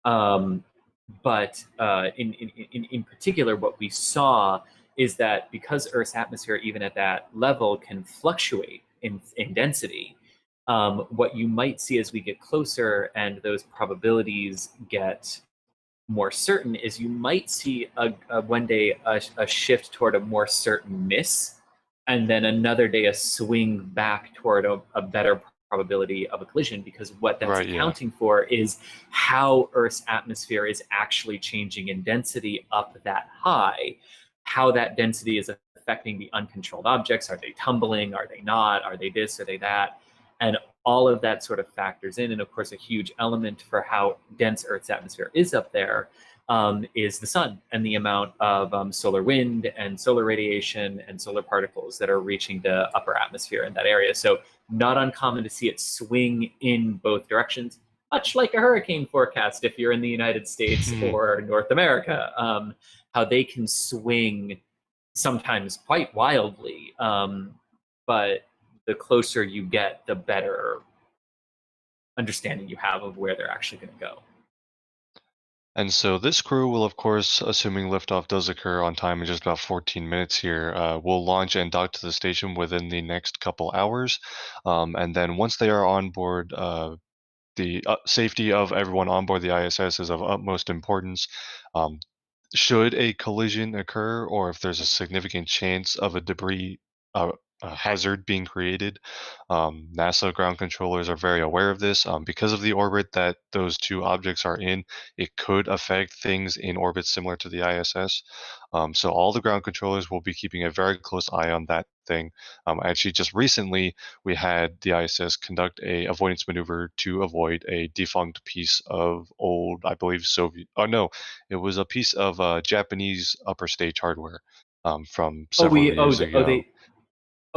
But in particular, what we saw is that because Earth's atmosphere, even at that level, can fluctuate in density, what you might see as we get closer and those probabilities get more certain is you might see one day a shift toward a more certain miss, and then another day a swing back toward a better probability of a collision, because what that's accounting for is how Earth's atmosphere is actually changing in density up that high, how that density is affecting the uncontrolled objects. Are they tumbling? Are they not? Are they this? Are they that? And all of that sort of factors in. And of course, a huge element for how dense Earth's atmosphere is up there is the sun and the amount of solar wind and solar radiation and solar particles that are reaching the upper atmosphere in that area. So not uncommon to see it swing in both directions, much like a hurricane forecast if you're in the United States or North America, how they can swing sometimes quite wildly. But the closer you get, the better understanding you have of where they're actually going to go. And so this crew will, of course, assuming liftoff does occur on time in just about 14 minutes here, will launch and dock to the station within the next couple hours. And then once they are on board, the safety of everyone on board the ISS is of utmost importance. Should a collision occur, or if there's a significant chance of a debris a hazard being created, NASA ground controllers are very aware of this. Because of the orbit that those two objects are in, it could affect things in orbits similar to the ISS. So all the ground controllers will be keeping a very close eye on that thing. Actually, just recently, we had the ISS conduct a avoidance maneuver to avoid a defunct piece of old, I believe, Soviet. Oh no, it was a piece of Japanese upper stage hardware from several years ago.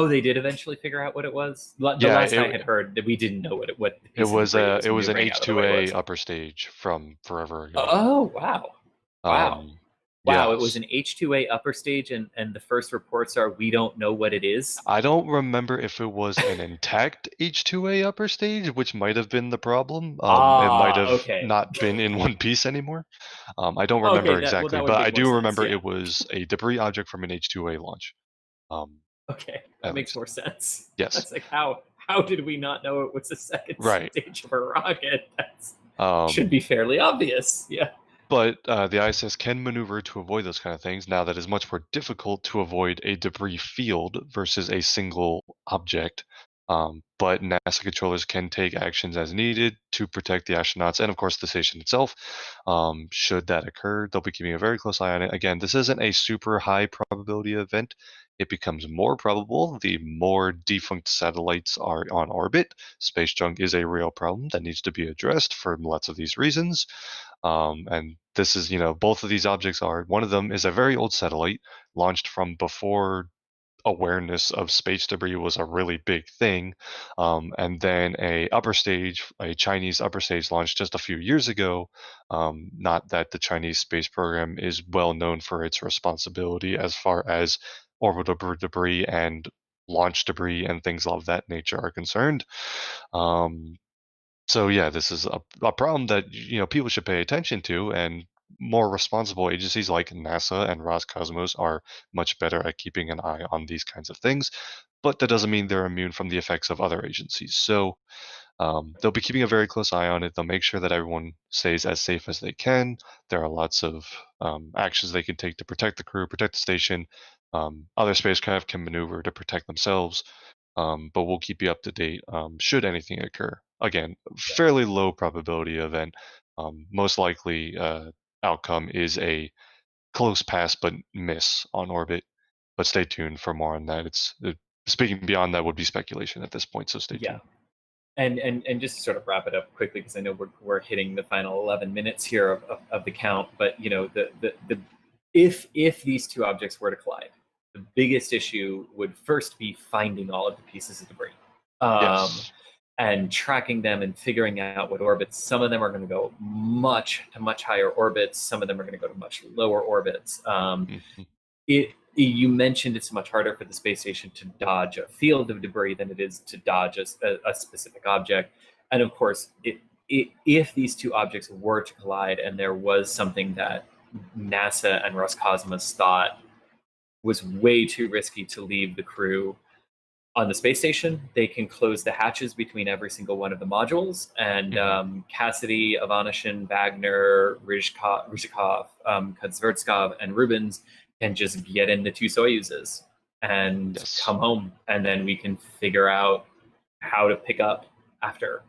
They did eventually figure out what it was. The last I had heard that we didn't know what the piece was. It was an H2A upper stage from forever ago. Oh wow! Wow. Wow, it was Yes. an H-2A upper stage, and the first reports are we don't know what it is. I don't remember if it was an intact H2A upper stage, which might have been the problem. It might have Okay. not been in one piece anymore. I don't Okay, remember that exactly, would but I make more do sense. remember Yeah. it was a debris object from an H2A launch. Okay, that At makes least. more sense. Yes. That's like how did we not know it was the second Right. stage of a rocket? That's should Um, be fairly obvious. Yeah. but the ISS can maneuver to avoid those kind of things. Now that is much more difficult to avoid a debris field versus a single object. But NASA controllers can take actions as needed to protect the astronauts and, of course, the station itself. Should that occur, they'll be keeping a very close eye on it. Again, this isn't a super high probability event. It becomes more probable the more defunct satellites are on orbit. Space junk is a real problem that needs to be addressed for lots of these reasons. And this is, both of these objects are, one of them is a very old satellite launched from before awareness of space debris was a really big thing. And then a Chinese upper stage launched just a few years ago. Not that the Chinese space program is well known for its responsibility as far as orbital debris and launch debris and things of that nature are concerned. So yeah, this is a problem that people should pay attention to, and more responsible agencies like NASA and Roscosmos are much better at keeping an eye on these kinds of things. But that doesn't mean they're immune from the effects of other agencies. So they'll be keeping a very close eye on it. They'll make sure that everyone stays as safe as they can. There are lots of actions they can take to protect the crew, protect the station. Other spacecraft can maneuver to protect themselves. But we'll keep you up to date should anything occur. Again, fairly low probability event. Most likely outcome is a close pass but miss on orbit. But stay tuned for more on that. Speaking beyond that would be speculation at this point, so stay Yeah. tuned. And just to sort of wrap it up quickly, because I know we're hitting the final 11 minutes here of the count, but if these two objects were to collide, the biggest issue would first be finding all of the pieces of debris, Yes. and tracking them and figuring out what orbits. Some of them are going to go much higher orbits. Some of them are going to go to much lower orbits. Mhm. You mentioned it's much harder for the space station to dodge a field of debris than it is to dodge a specific object. And of course, if these two objects were to collide and there was something that NASA and Roscosmos thought was way too risky to leave the crew on the space station, they can close the hatches between every single one of the modules. And Cassidy, Ivanishin, Wagner, Ryzhikov, Kud-Sverchkov, and Rubins can just get in the two Soyuzes and come home, and then we can figure out how to pick up after.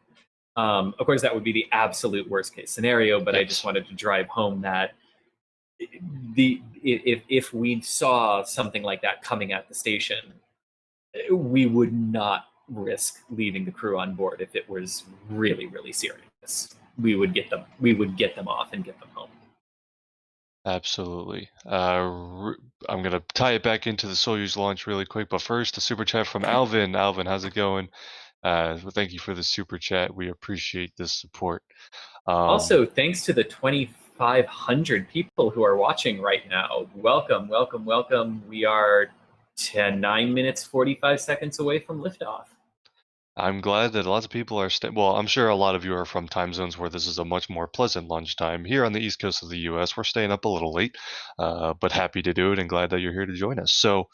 Of course, that would be the absolute worst case scenario, but I just wanted to drive home that if we saw something like that coming at the station, we would not risk leaving the crew on board if it was really, really serious. We would get them off and get them home. Absolutely. I'm going to tie it back into the Soyuz launch really quick, but first, a super chat from Alvin. Alvin, how's it going? Well, thank you for the super chat. We appreciate this support. Also, thanks to the 2,500 people who are watching right now. Welcome, welcome, welcome. We are 9 minutes, 45 seconds away from liftoff. I'm glad that lots of people are well, I'm sure a lot of you are from time zones where this is a much more pleasant lunchtime. Here on the East Coast of the US, we're staying up a little late, but happy to do it and glad that you're here to join us. So,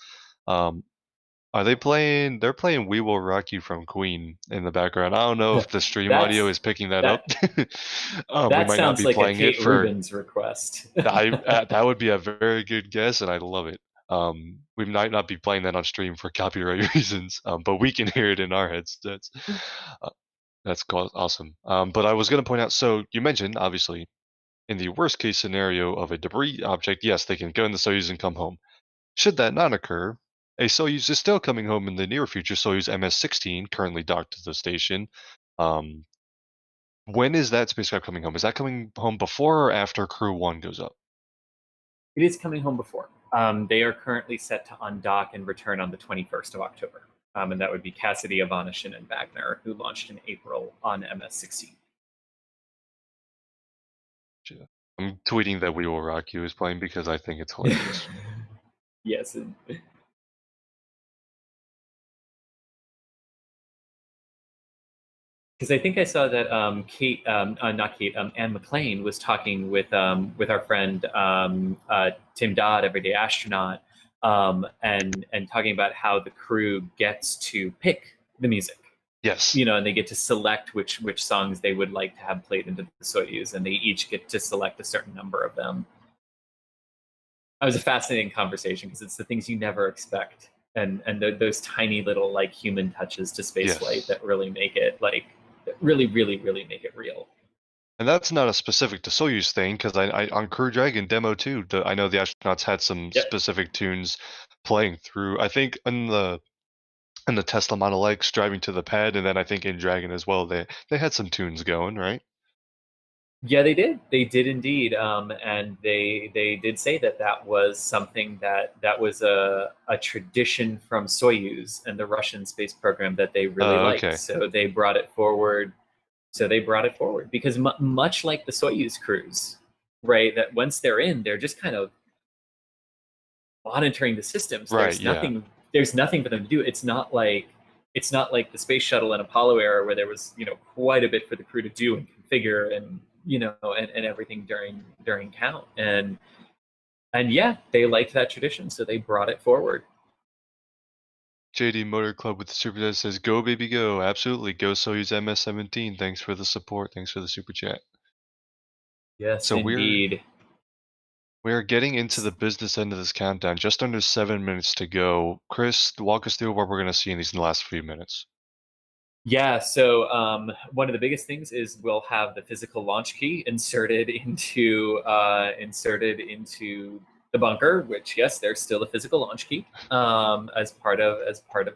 are they playing? They're playing "We Will Rock You" from Queen in the background. I don't know if the stream audio is picking that up. That we might not sounds be like playing a Kate it for Rubins request. that would be a very good guess, and I love it. We might not be playing that on stream for copyright reasons, but we can hear it in our headsets. That's awesome. But I was going to point out, so you mentioned, obviously, in the worst case scenario of a debris object, yes, they can go in the Soyuz and come home. Should that not occur, a Soyuz is still coming home in the near future, Soyuz MS-17, currently docked to the station. When is that spacecraft coming home? Is that coming home before or after Crew 1 goes up? It is coming home before. They are currently set to undock and return on the 21st of October. And that would be Cassidy, Ivanishin, and Wagner, who launched in April on MS-16. I'm tweeting that We Will Rock You is playing because I think it's hilarious. Yes. Because I think I saw that Kate, not Kate, Anne McLean was talking with our friend Tim Dodd, Everyday Astronaut, and talking about how the crew gets to pick the music. Yes. And they get to select which songs they would like to have played into the Soyuz, and they each get to select a certain number of them. It was a fascinating conversation because it's the things you never expect, and those tiny little like human touches to spaceflight that really make it really make it real. And that's not a specific to Soyuz thing, because I on Crew Dragon demo too, I know the astronauts had some specific tunes playing through. I think in the Tesla Model X driving to the pad, and then I think in Dragon as well, they had some tunes going, right? Yeah, they did. They did indeed, and they did say that was something that was a tradition from Soyuz and the Russian space program that they really liked. Okay. So they brought it forward. Because much like the Soyuz crews, right? That once they're in, they're just kind of monitoring the systems. Right. There's nothing for them to do. It's not like the space shuttle and Apollo era where there was quite a bit for the crew to do and configure and and everything during count. And yeah, they liked that tradition, so they brought it forward. JD Motor Club with the super chat says, "Go baby go! Absolutely, go Soyuz MS-17. Thanks for the support. Thanks for the super chat." Yes, so indeed. We're getting into the business end of this countdown. Just under 7 minutes to go. Chris, walk us through what we're going to see in these last few minutes. Yeah, so one of the biggest things is we'll have the physical launch key inserted into the bunker. Which, yes, there's still a physical launch key as part of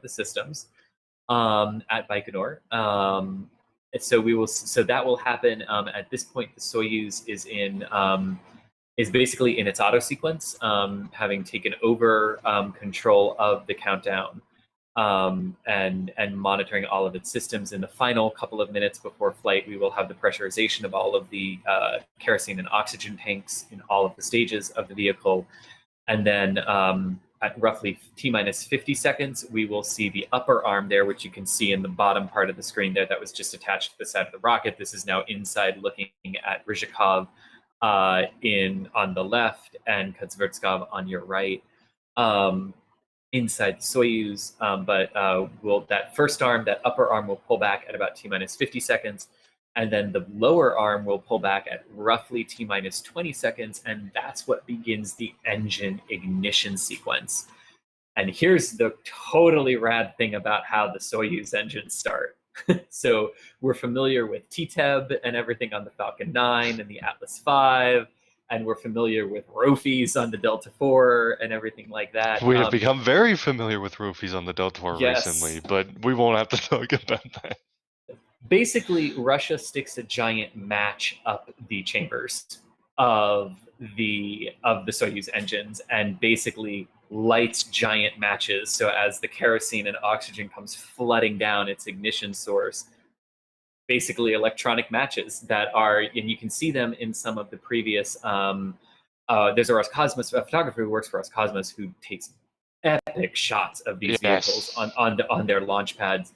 the systems at Baikonur. So that will happen at this point. The Soyuz is basically in its auto sequence, having taken over control of the countdown. And monitoring all of its systems. In the final couple of minutes before flight, we will have the pressurization of all of the kerosene and oxygen tanks in all of the stages of the vehicle. And then at roughly T-minus 50 seconds, we will see the upper arm there, which you can see in the bottom part of the screen there that was just attached to the side of the rocket. This is now inside looking at Ryzhikov on the left and Kud-Sverchkov on your right. Inside the Soyuz, but that first arm, that upper arm, will pull back at about T-minus 50 seconds, and then the lower arm will pull back at roughly T-minus 20 seconds, and that's what begins the engine ignition sequence. And here's the totally rad thing about how the Soyuz engines start. So we're familiar with TTEB and everything on the Falcon 9 and the Atlas V, and we're familiar with Rofies on the Delta IV and everything like that. We have become very familiar with Rofies on the Delta IV recently, but we won't have to talk about that. Basically, Russia sticks a giant match up the chambers of the Soyuz engines and basically lights giant matches. So as the kerosene and oxygen comes flooding down its ignition source, basically electronic matches that are, and you can see them in some of the previous, there's a Roscosmos, a photographer who works for Roscosmos who takes epic shots of these vehicles on their launch pads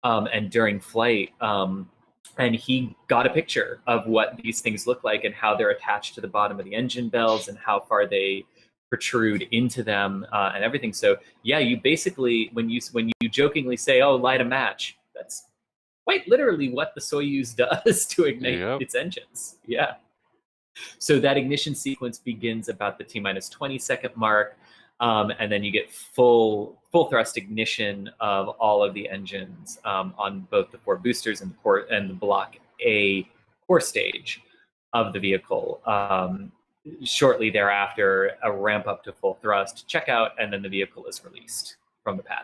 and during flight. And he got a picture of what these things look like and how they're attached to the bottom of the engine bells and how far they protrude into them and everything. So yeah, you basically, when you jokingly say, "Oh, light a match," that's quite literally what the Soyuz does to ignite its engines. Yeah. So that ignition sequence begins about the T-minus 20 second mark, and then you get full thrust ignition of all of the engines on both the 4 boosters and the Block A core stage of the vehicle. Shortly thereafter, a ramp up to full thrust, checkout, and then the vehicle is released from the pad.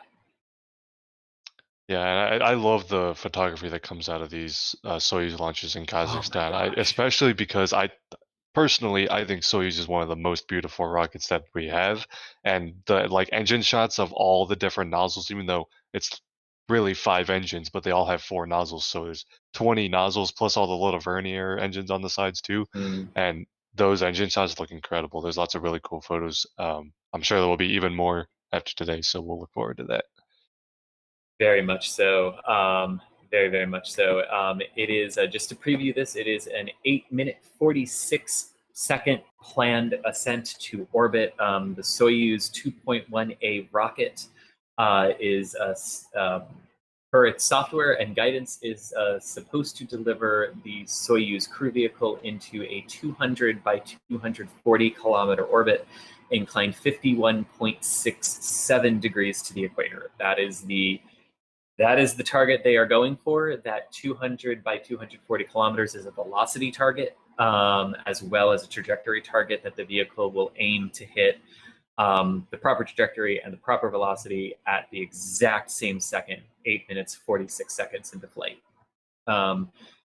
Yeah, and I love the photography that comes out of these Soyuz launches in Kazakhstan, especially because I think Soyuz is one of the most beautiful rockets that we have, and the engine shots of all the different nozzles, even though it's really 5 engines, but they all have 4 nozzles, so there's 20 nozzles plus all the little vernier engines on the sides too, and those engine shots look incredible. There's lots of really cool photos. I'm sure there will be even more after today, so we'll look forward to that. Very much so. Very much so. It is, just to preview this, it is an 8-minute, 46-second planned ascent to orbit. The Soyuz 2.1A rocket is, per its software and guidance, is supposed to deliver the Soyuz crew vehicle into a 200 by 240 kilometer orbit, inclined 51.67 degrees to the equator. That is the target they are going for. That 200 by 240 kilometers is a velocity target, as well as a trajectory target that the vehicle will aim to hit the proper trajectory and the proper velocity at the exact same second, 8 minutes, 46 seconds into flight.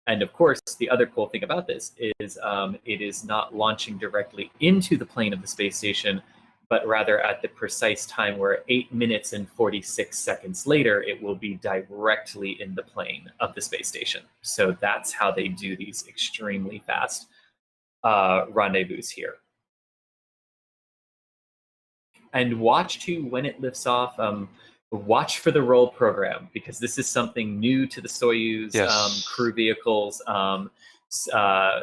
And of course, the other cool thing about this is it is not launching directly into the plane of the space station, but rather at the precise time where 8 minutes and 46 seconds later, it will be directly in the plane of the space station. So that's how they do these extremely fast rendezvous here. And watch too, when it lifts off, watch for the roll program, because this is something new to the Soyuz crew vehicles,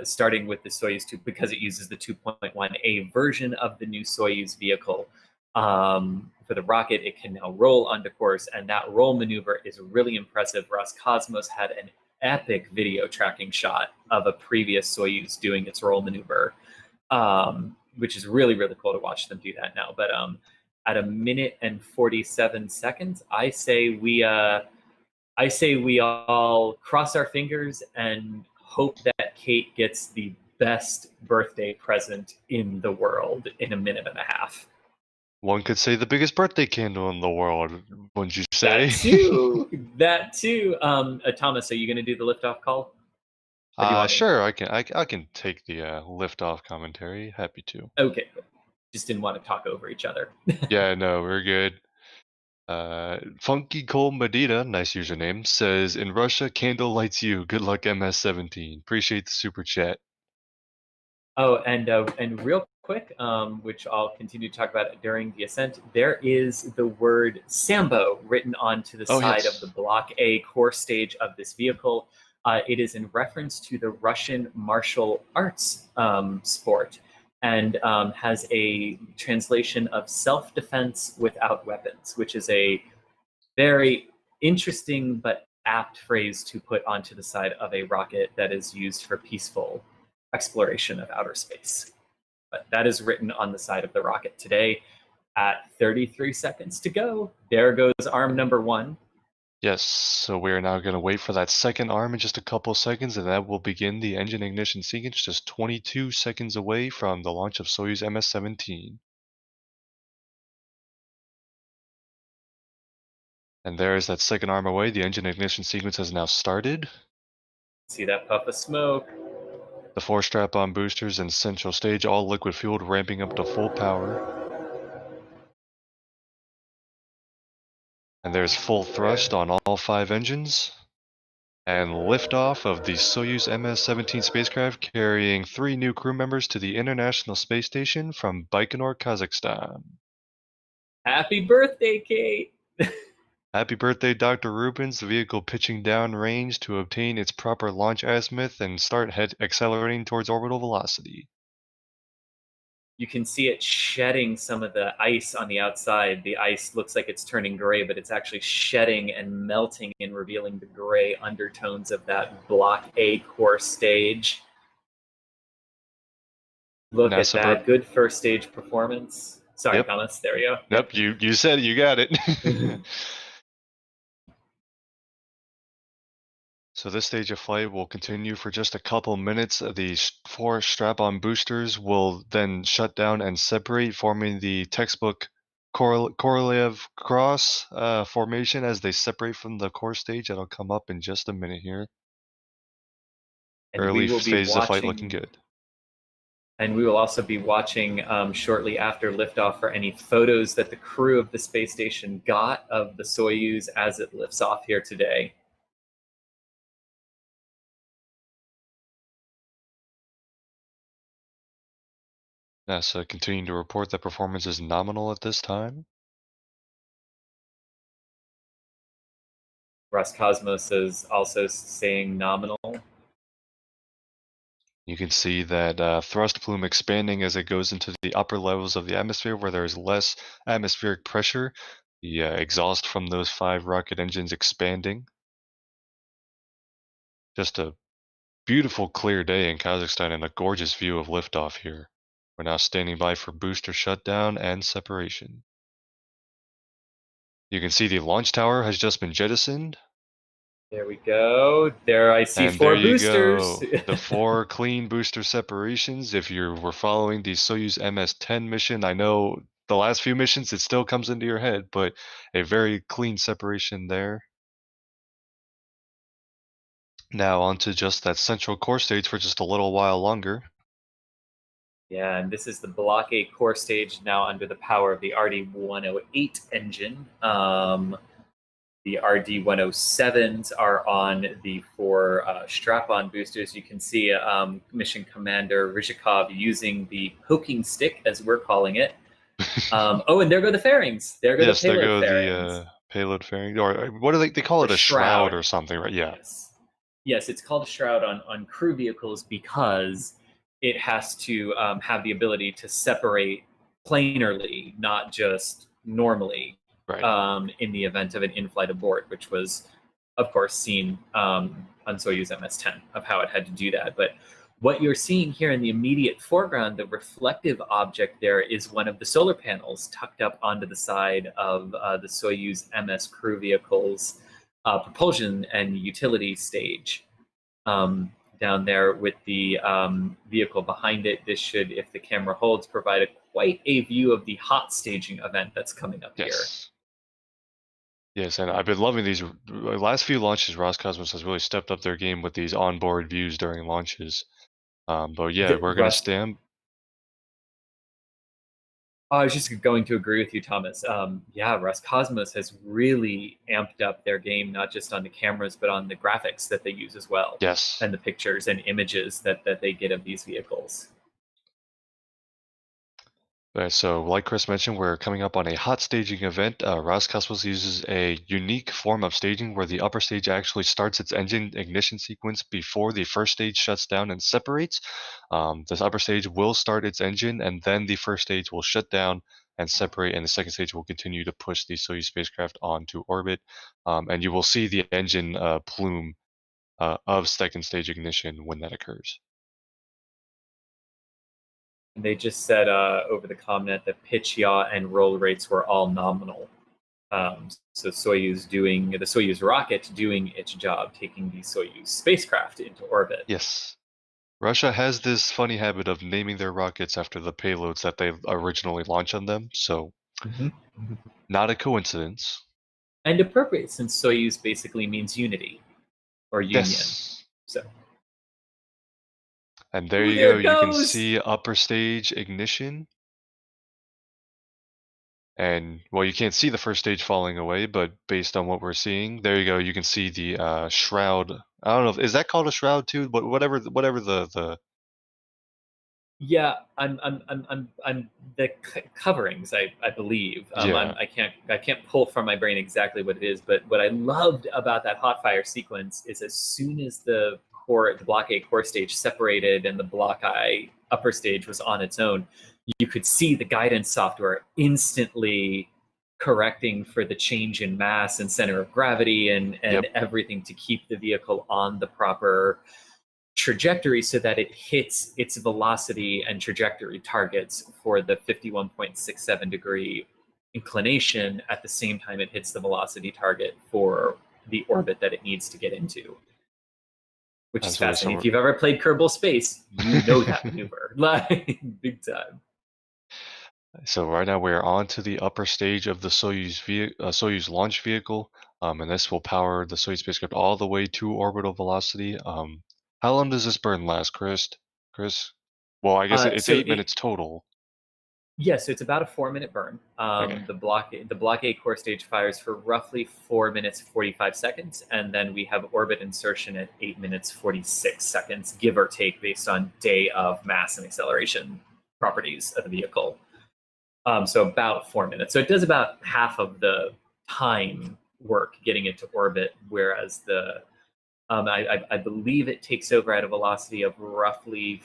starting with the Soyuz 2, because it uses the 2.1A version of the new Soyuz vehicle. For the rocket, it can now roll onto course, and that roll maneuver is really impressive. Roscosmos had an epic video tracking shot of a previous Soyuz doing its roll maneuver, which is really, really cool to watch them do that now. But at 1 minute and 47 seconds, I say we all cross our fingers and hope that Kate gets the best birthday present in the world in 1.5 minutes. One could say the biggest birthday candle in the world, wouldn't you say? That too. Thomas, are you going to do the liftoff call? Sure, I can take the liftoff commentary. Happy to. Okay, cool. Just didn't want to talk over each other. Yeah, no, we're good. Funky Cole Medina, nice username, says, in Russia, candle lights you. Good luck, MS-17. Appreciate the super chat. Oh, and real quick, which I'll continue to talk about during the ascent, there is the word Sambo written onto the side of the Block A core stage of this vehicle. It is in reference to the Russian martial arts sport, and has a translation of self-defense without weapons, which is a very interesting but apt phrase to put onto the side of a rocket that is used for peaceful exploration of outer space. But that is written on the side of the rocket today. At 33 seconds to go, there goes arm number 1. Yes, so we're now going to wait for that second arm in just a couple seconds, and that will begin the engine ignition sequence just 22 seconds away from the launch of Soyuz MS-17. And there is that second arm away. The engine ignition sequence has now started. See that puff of smoke? The 4 strap-on boosters and central stage, all liquid-fueled, ramping up to full power. And there's full thrust on all 5 engines. And liftoff of the Soyuz MS-17 spacecraft, carrying 3 new crew members to the International Space Station from Baikonur, Kazakhstan. Happy birthday, Kate! Happy birthday, Dr. Rubins. The vehicle pitching down range to obtain its proper launch azimuth and start accelerating towards orbital velocity. You can see it shedding some of the ice on the outside. The ice looks like it's turning gray, but it's actually shedding and melting and revealing the gray undertones of that Block A core stage. Look at that. Good first stage performance. Sorry, Thomas. There we go. Yep, you said it. You got it. So this stage of flight will continue for just a couple minutes. The 4 strap-on boosters will then shut down and separate, forming the textbook Korolev cross formation as they separate from the core stage. That'll come up in just a minute here. And early phase of flight looking good. And we will also be watching shortly after liftoff for any photos that the crew of the space station got of the Soyuz as it lifts off here today. NASA continuing to report that performance is nominal at this time. Roscosmos is also saying nominal. You can see that thrust plume expanding as it goes into the upper levels of the atmosphere where there's less atmospheric pressure. The exhaust from those 5 rocket engines expanding. Just a beautiful clear day in Kazakhstan and a gorgeous view of liftoff here. We're now standing by for booster shutdown and separation. You can see the launch tower has just been jettisoned. There we go. There I see And 4 there you boosters. go. The 4 clean booster separations. If you were following the Soyuz MS-10 mission, I know the last few missions it still comes into your head, but a very clean separation there. Now onto just that central core stage for just a little while longer. Yeah, and this is the Block A core stage now under the power of the RD-108 engine. The RD-107s are on the 4 strap-on boosters. You can see Mission Commander Ryzhikov using the poking stick, as we're calling it. And there go the fairings. There go the payload fairings. The payload fairing, or what do they call it? A shroud or something, right? Yeah. Yes, it's called a shroud on crew vehicles because it has to have the ability to separate planarly, not just normally, right. In the event of an in-flight abort, which was, of course, seen on Soyuz MS-10 of how it had to do that. But what you're seeing here in the immediate foreground, the reflective object there is one of the solar panels tucked up onto the side of the Soyuz MS crew vehicle's propulsion and utility stage. Down there with the vehicle behind it. This should, if the camera holds, provide quite a view of the hot staging event that's coming up here. Yes, and I've been loving these last few launches. Roscosmos has really stepped up their game with these onboard views during launches. But yeah, we're going to stand. I was just going to agree with you, Thomas. Yeah, Roscosmos has really amped up their game, not just on the cameras, but on the graphics that they use as well. Yes. And the pictures and images that they get of these vehicles. So, like Chris mentioned, we're coming up on a hot staging event. Roscosmos uses a unique form of staging where the upper stage actually starts its engine ignition sequence before the first stage shuts down and separates. This upper stage will start its engine, and then the first stage will shut down and separate, and the second stage will continue to push the Soyuz spacecraft onto orbit. And you will see the engine plume of second stage ignition when that occurs. They just said over the comment that pitch, yaw, and roll rates were all nominal. So the Soyuz rocket doing its job, taking the Soyuz spacecraft into orbit. Yes. Russia has this funny habit of naming their rockets after the payloads that they originally launch on them, so not a coincidence. And appropriate, since Soyuz basically means unity or union. Yes. So. And there you go. You can see upper stage ignition. And, well, you can't see the first stage falling away, but based on what we're seeing, there you go. You can see the shroud. I don't know. Is that called a shroud too? But whatever the. Yeah, I'm the coverings. I believe. Yeah. I can't pull from my brain exactly what it is. But what I loved about that hot fire sequence is as soon as the Block A core stage separated and the Block I upper stage was on its own, you could see the guidance software instantly correcting for the change in mass and center of gravity and everything to keep the vehicle on the proper trajectory so that it hits its velocity and trajectory targets for the 51.67 degree inclination at the same time it hits the velocity target for the orbit that it needs to get into. Which is fascinating. If you've ever played Kerbal Space, you know that maneuver. Like, big time. So right now we're on to the upper stage of the Soyuz launch vehicle, and this will power the Soyuz spacecraft all the way to orbital velocity. How long does this burn last, Chris? Well, I guess it's 8 minutes total. Yes, so it's about a 4-minute burn. Okay. The Block A core stage fires for roughly 4 minutes 45 seconds, and then we have orbit insertion at 8 minutes 46 seconds, give or take, based on day of mass and acceleration. properties of the vehicle. So about 4 minutes. So it does about half of the time work getting into orbit, whereas the I believe it takes over at a velocity of roughly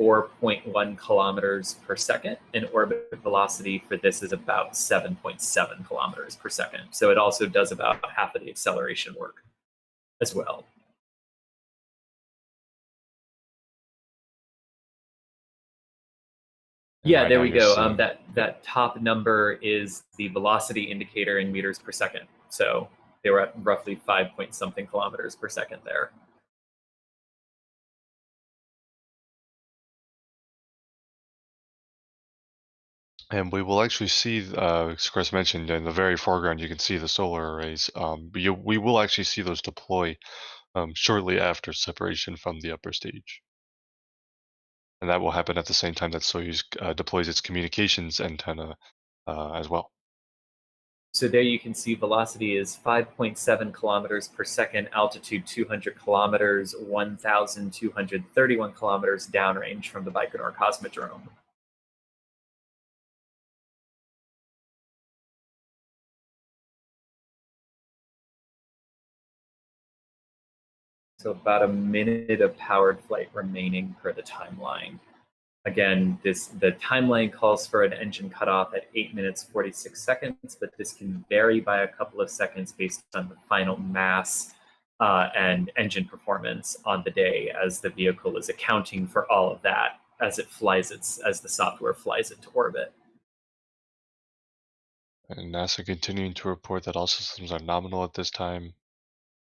4.1 kilometers per second, and orbit velocity for this is about 7.7 kilometers per second. So it also does about half of the acceleration work as well. Yeah, there we go. That top number is the velocity indicator in meters per second. So they were at roughly 5 point something kilometers per second there. And we will actually see, as Chris mentioned, in the very foreground, you can see the solar arrays. We will actually see those deploy shortly after separation from the upper stage. And that will happen at the same time that Soyuz deploys its communications antenna as well. So there you can see velocity is 5.7 kilometers per second, altitude 200 kilometers, 1,231 kilometers downrange from the Baikonur Cosmodrome. So about a minute of powered flight remaining per the timeline. Again, the timeline calls for an engine cutoff at 8 minutes 46 seconds, but this can vary by a couple of seconds based on the final mass and engine performance on the day, as the vehicle is accounting for all of that as it flies as the software flies it to orbit. And NASA continuing to report that all systems are nominal at this time,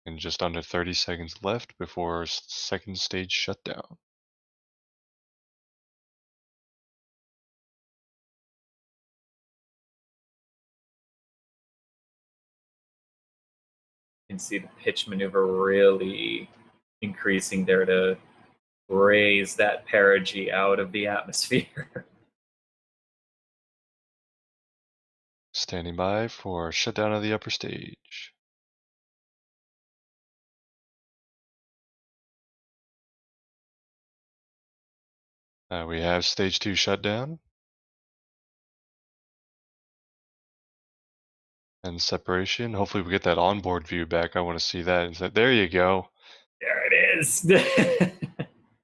and just under 30 seconds left before second stage shutdown. You can see the pitch maneuver really increasing there to raise that perigee out of the atmosphere. Standing by for shutdown of the upper stage. We have stage 2 shutdown. And separation. Hopefully we get that onboard view back. I want to see that. There you go. There it is.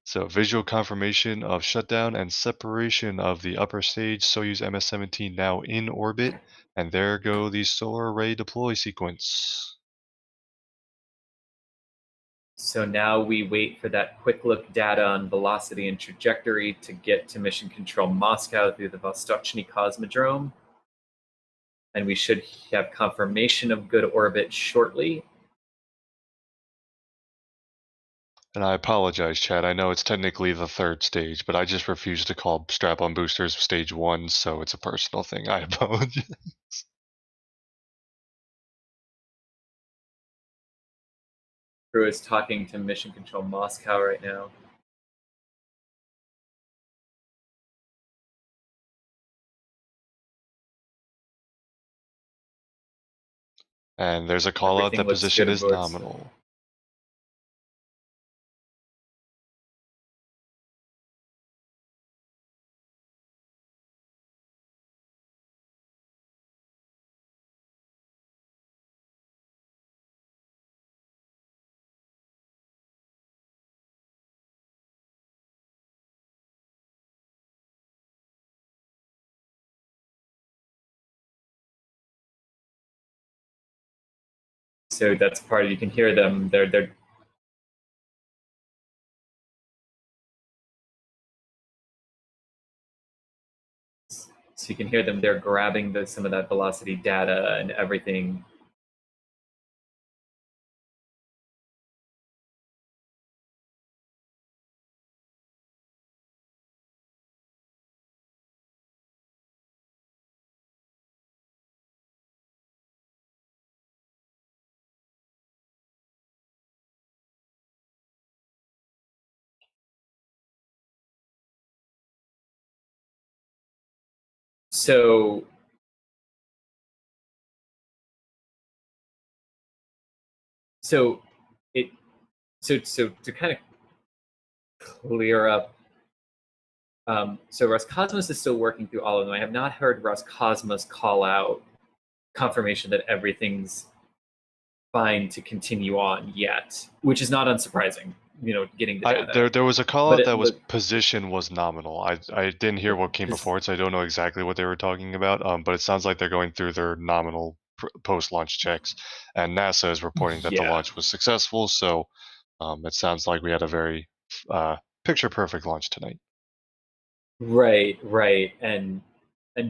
So visual confirmation of shutdown and separation of the upper stage. Soyuz MS-17 now in orbit. And there go the solar array deploy sequence. So now we wait for that quick look data on velocity and trajectory to get to Mission Control Moscow through the Vostochny Cosmodrome. And we should have confirmation of good orbit shortly. And I apologize, Chad. I know it's technically the third stage, but I just refuse to call strap-on boosters stage 1, so it's a personal thing. I apologize. Crew is talking to Mission Control Moscow right now. And there's a call out that position is nominal. So that's part of, you can hear them. They're so you can hear them. They're grabbing some of that velocity data and everything. So to kind of clear up So Roscosmos is still working through all of them. I have not heard Roscosmos call out confirmation that everything's fine to continue on yet, which is not unsurprising. Getting the data. There was a call out that was but position was nominal. I didn't hear what came before it, so I don't know exactly what they were talking about. But it sounds like they're going through their nominal post-launch checks, and NASA is reporting that the launch was successful. So it sounds like we had a very picture-perfect launch tonight. Right, and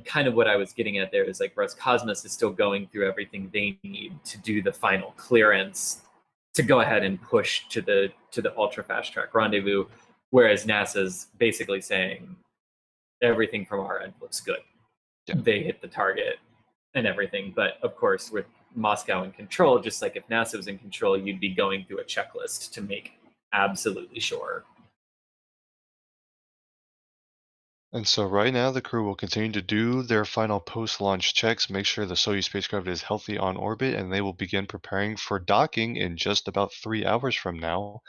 kind of what I was getting at there is like Roscosmos is still going through everything they need to do the final clearance to go ahead and push to the ultra fast track rendezvous, whereas NASA's basically saying everything from our end looks good. Yeah. They hit the target and everything, but of course with Moscow in control, just like if NASA was in control, you'd be going through a checklist to make absolutely sure. And so right now, the crew will continue to do their final post-launch checks, make sure the Soyuz spacecraft is healthy on orbit, and they will begin preparing for docking in just about 3 hours from now.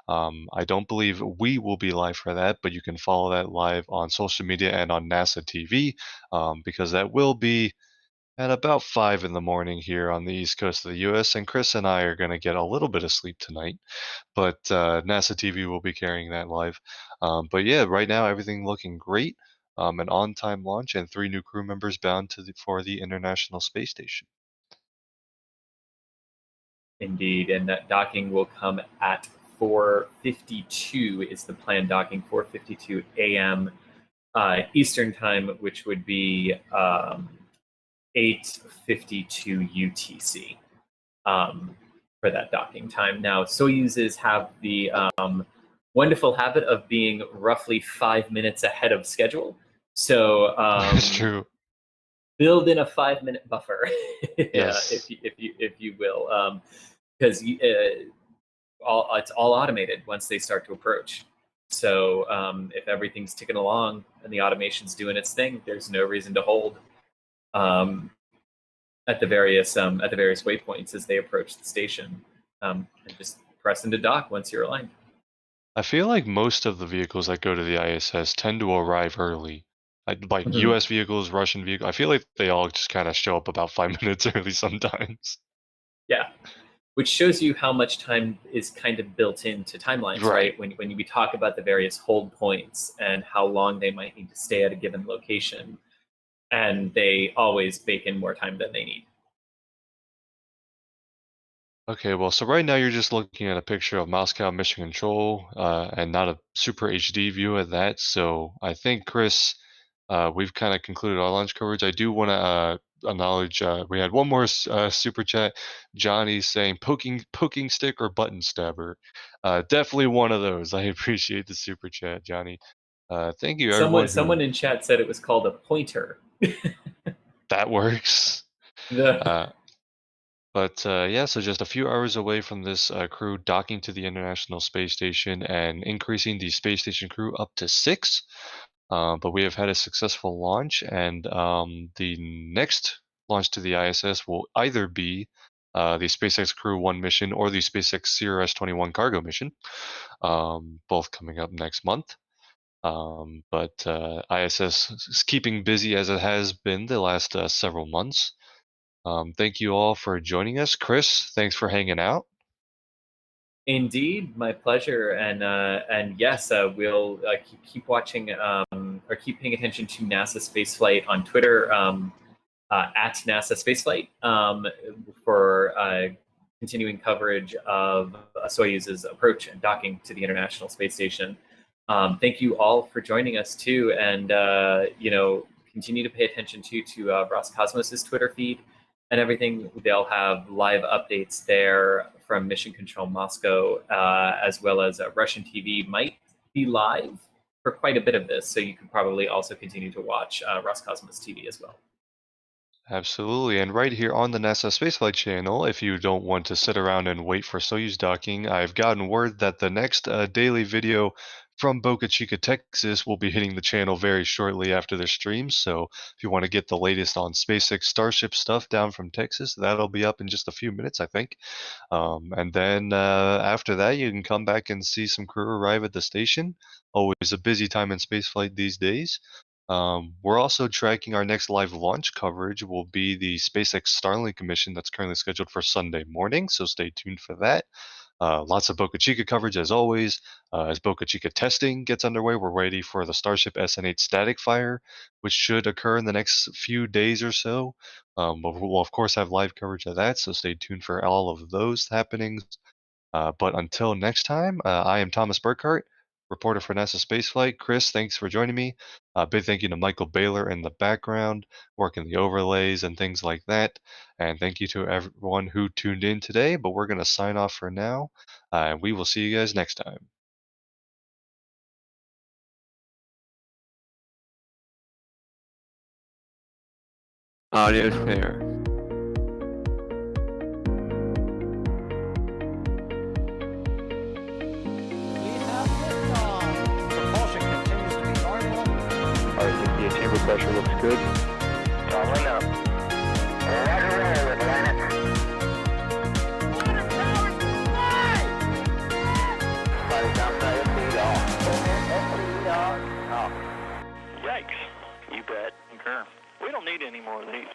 I don't believe we will be live for that, but you can follow that live on social media and on NASA TV, because that will be at about 5 in the morning here on the east coast of the US, and Chris and I are going to get a little bit of sleep tonight, but NASA TV will be carrying that live. But yeah, right now everything looking great. An on-time launch and 3 new crew members bound for the International Space Station. Indeed, and that docking will come at 4:52 is the planned docking, 4:52 a.m. Eastern time, which would be 8:52 UTC for that docking time. Now, Soyuzes have the wonderful habit of being roughly 5 minutes ahead of schedule. So that's true. Build in a 5-minute buffer, yes. if you will, because it's all automated once they start to approach. So if everything's ticking along and the automation's doing its thing, there's no reason to hold at the various waypoints as they approach the station, and just press into dock once you're aligned. I feel like most of the vehicles that go to the ISS tend to arrive early. Like U.S. vehicles, Russian vehicles, I feel like they all just kind of show up about 5 minutes early sometimes. Yeah, which shows you how much time is kind of built into timelines, right? When we talk about the various hold points and how long they might need to stay at a given location, and they always bake in more time than they need. Okay, well, so right now you're just looking at a picture of Moscow Mission Control, and not a super HD view of that. So I think, Chris, we've kind of concluded our launch coverage. I do want to acknowledge we had one more super chat. Johnny saying poking stick or button stabber. Definitely one of those. I appreciate the super chat, Johnny. Thank you, everyone. Someone in chat said it was called a pointer. That works. But yeah, so just a few hours away from this crew docking to the International Space Station and increasing the space station crew up to 6. But we have had a successful launch, and the next launch to the ISS will either be the SpaceX Crew 1 mission or the SpaceX CRS-21 cargo mission, both coming up next month. But ISS is keeping busy as it has been the last several months. Thank you all for joining us. Chris, thanks for hanging out. Indeed, my pleasure. And yes, we'll keep watching or keep paying attention to NASA Spaceflight on Twitter at NASA Spaceflight for continuing coverage of Soyuz's approach and docking to the International Space Station. Thank you all for joining us too, and continue to pay attention to Roscosmos's Twitter feed and everything. They'll have live updates there from Mission Control Moscow, as well as Russian TV might be live for quite a bit of this, so you can probably also continue to watch Roscosmos TV as well. Absolutely, and right here on the NASA Spaceflight channel, if you don't want to sit around and wait for Soyuz docking, I've gotten word that the next daily video from Boca Chica, Texas, will be hitting the channel very shortly after their streams. So if you want to get the latest on SpaceX Starship stuff down from Texas, that'll be up in just a few minutes, I think. And then after that, you can come back and see some crew arrive at the station. Always a busy time in spaceflight these days. We're also tracking our next live launch coverage will be the SpaceX Starlink mission that's currently scheduled for Sunday morning, so stay tuned for that. Lots of Boca Chica coverage as always. As Boca Chica testing gets underway, we're ready for the Starship SN8 static fire, which should occur in the next few days or so. But we'll of course have live coverage of that, so stay tuned for all of those happenings. But until next time, I am Thomas Burkhart, reporter for NASA Spaceflight. Chris, thanks for joining me. Big thank you to Michael Baylor in the background, working the overlays and things like that. And thank you to everyone who tuned in today. But we're going to sign off for now. And we will see you guys next time. Audio's clear. Chamber pressure looks good. Following up. Roger, roll with Planet. Water towers fly! Flight downside of speed off. Yikes. You bet. Concur. We don't need any more of these.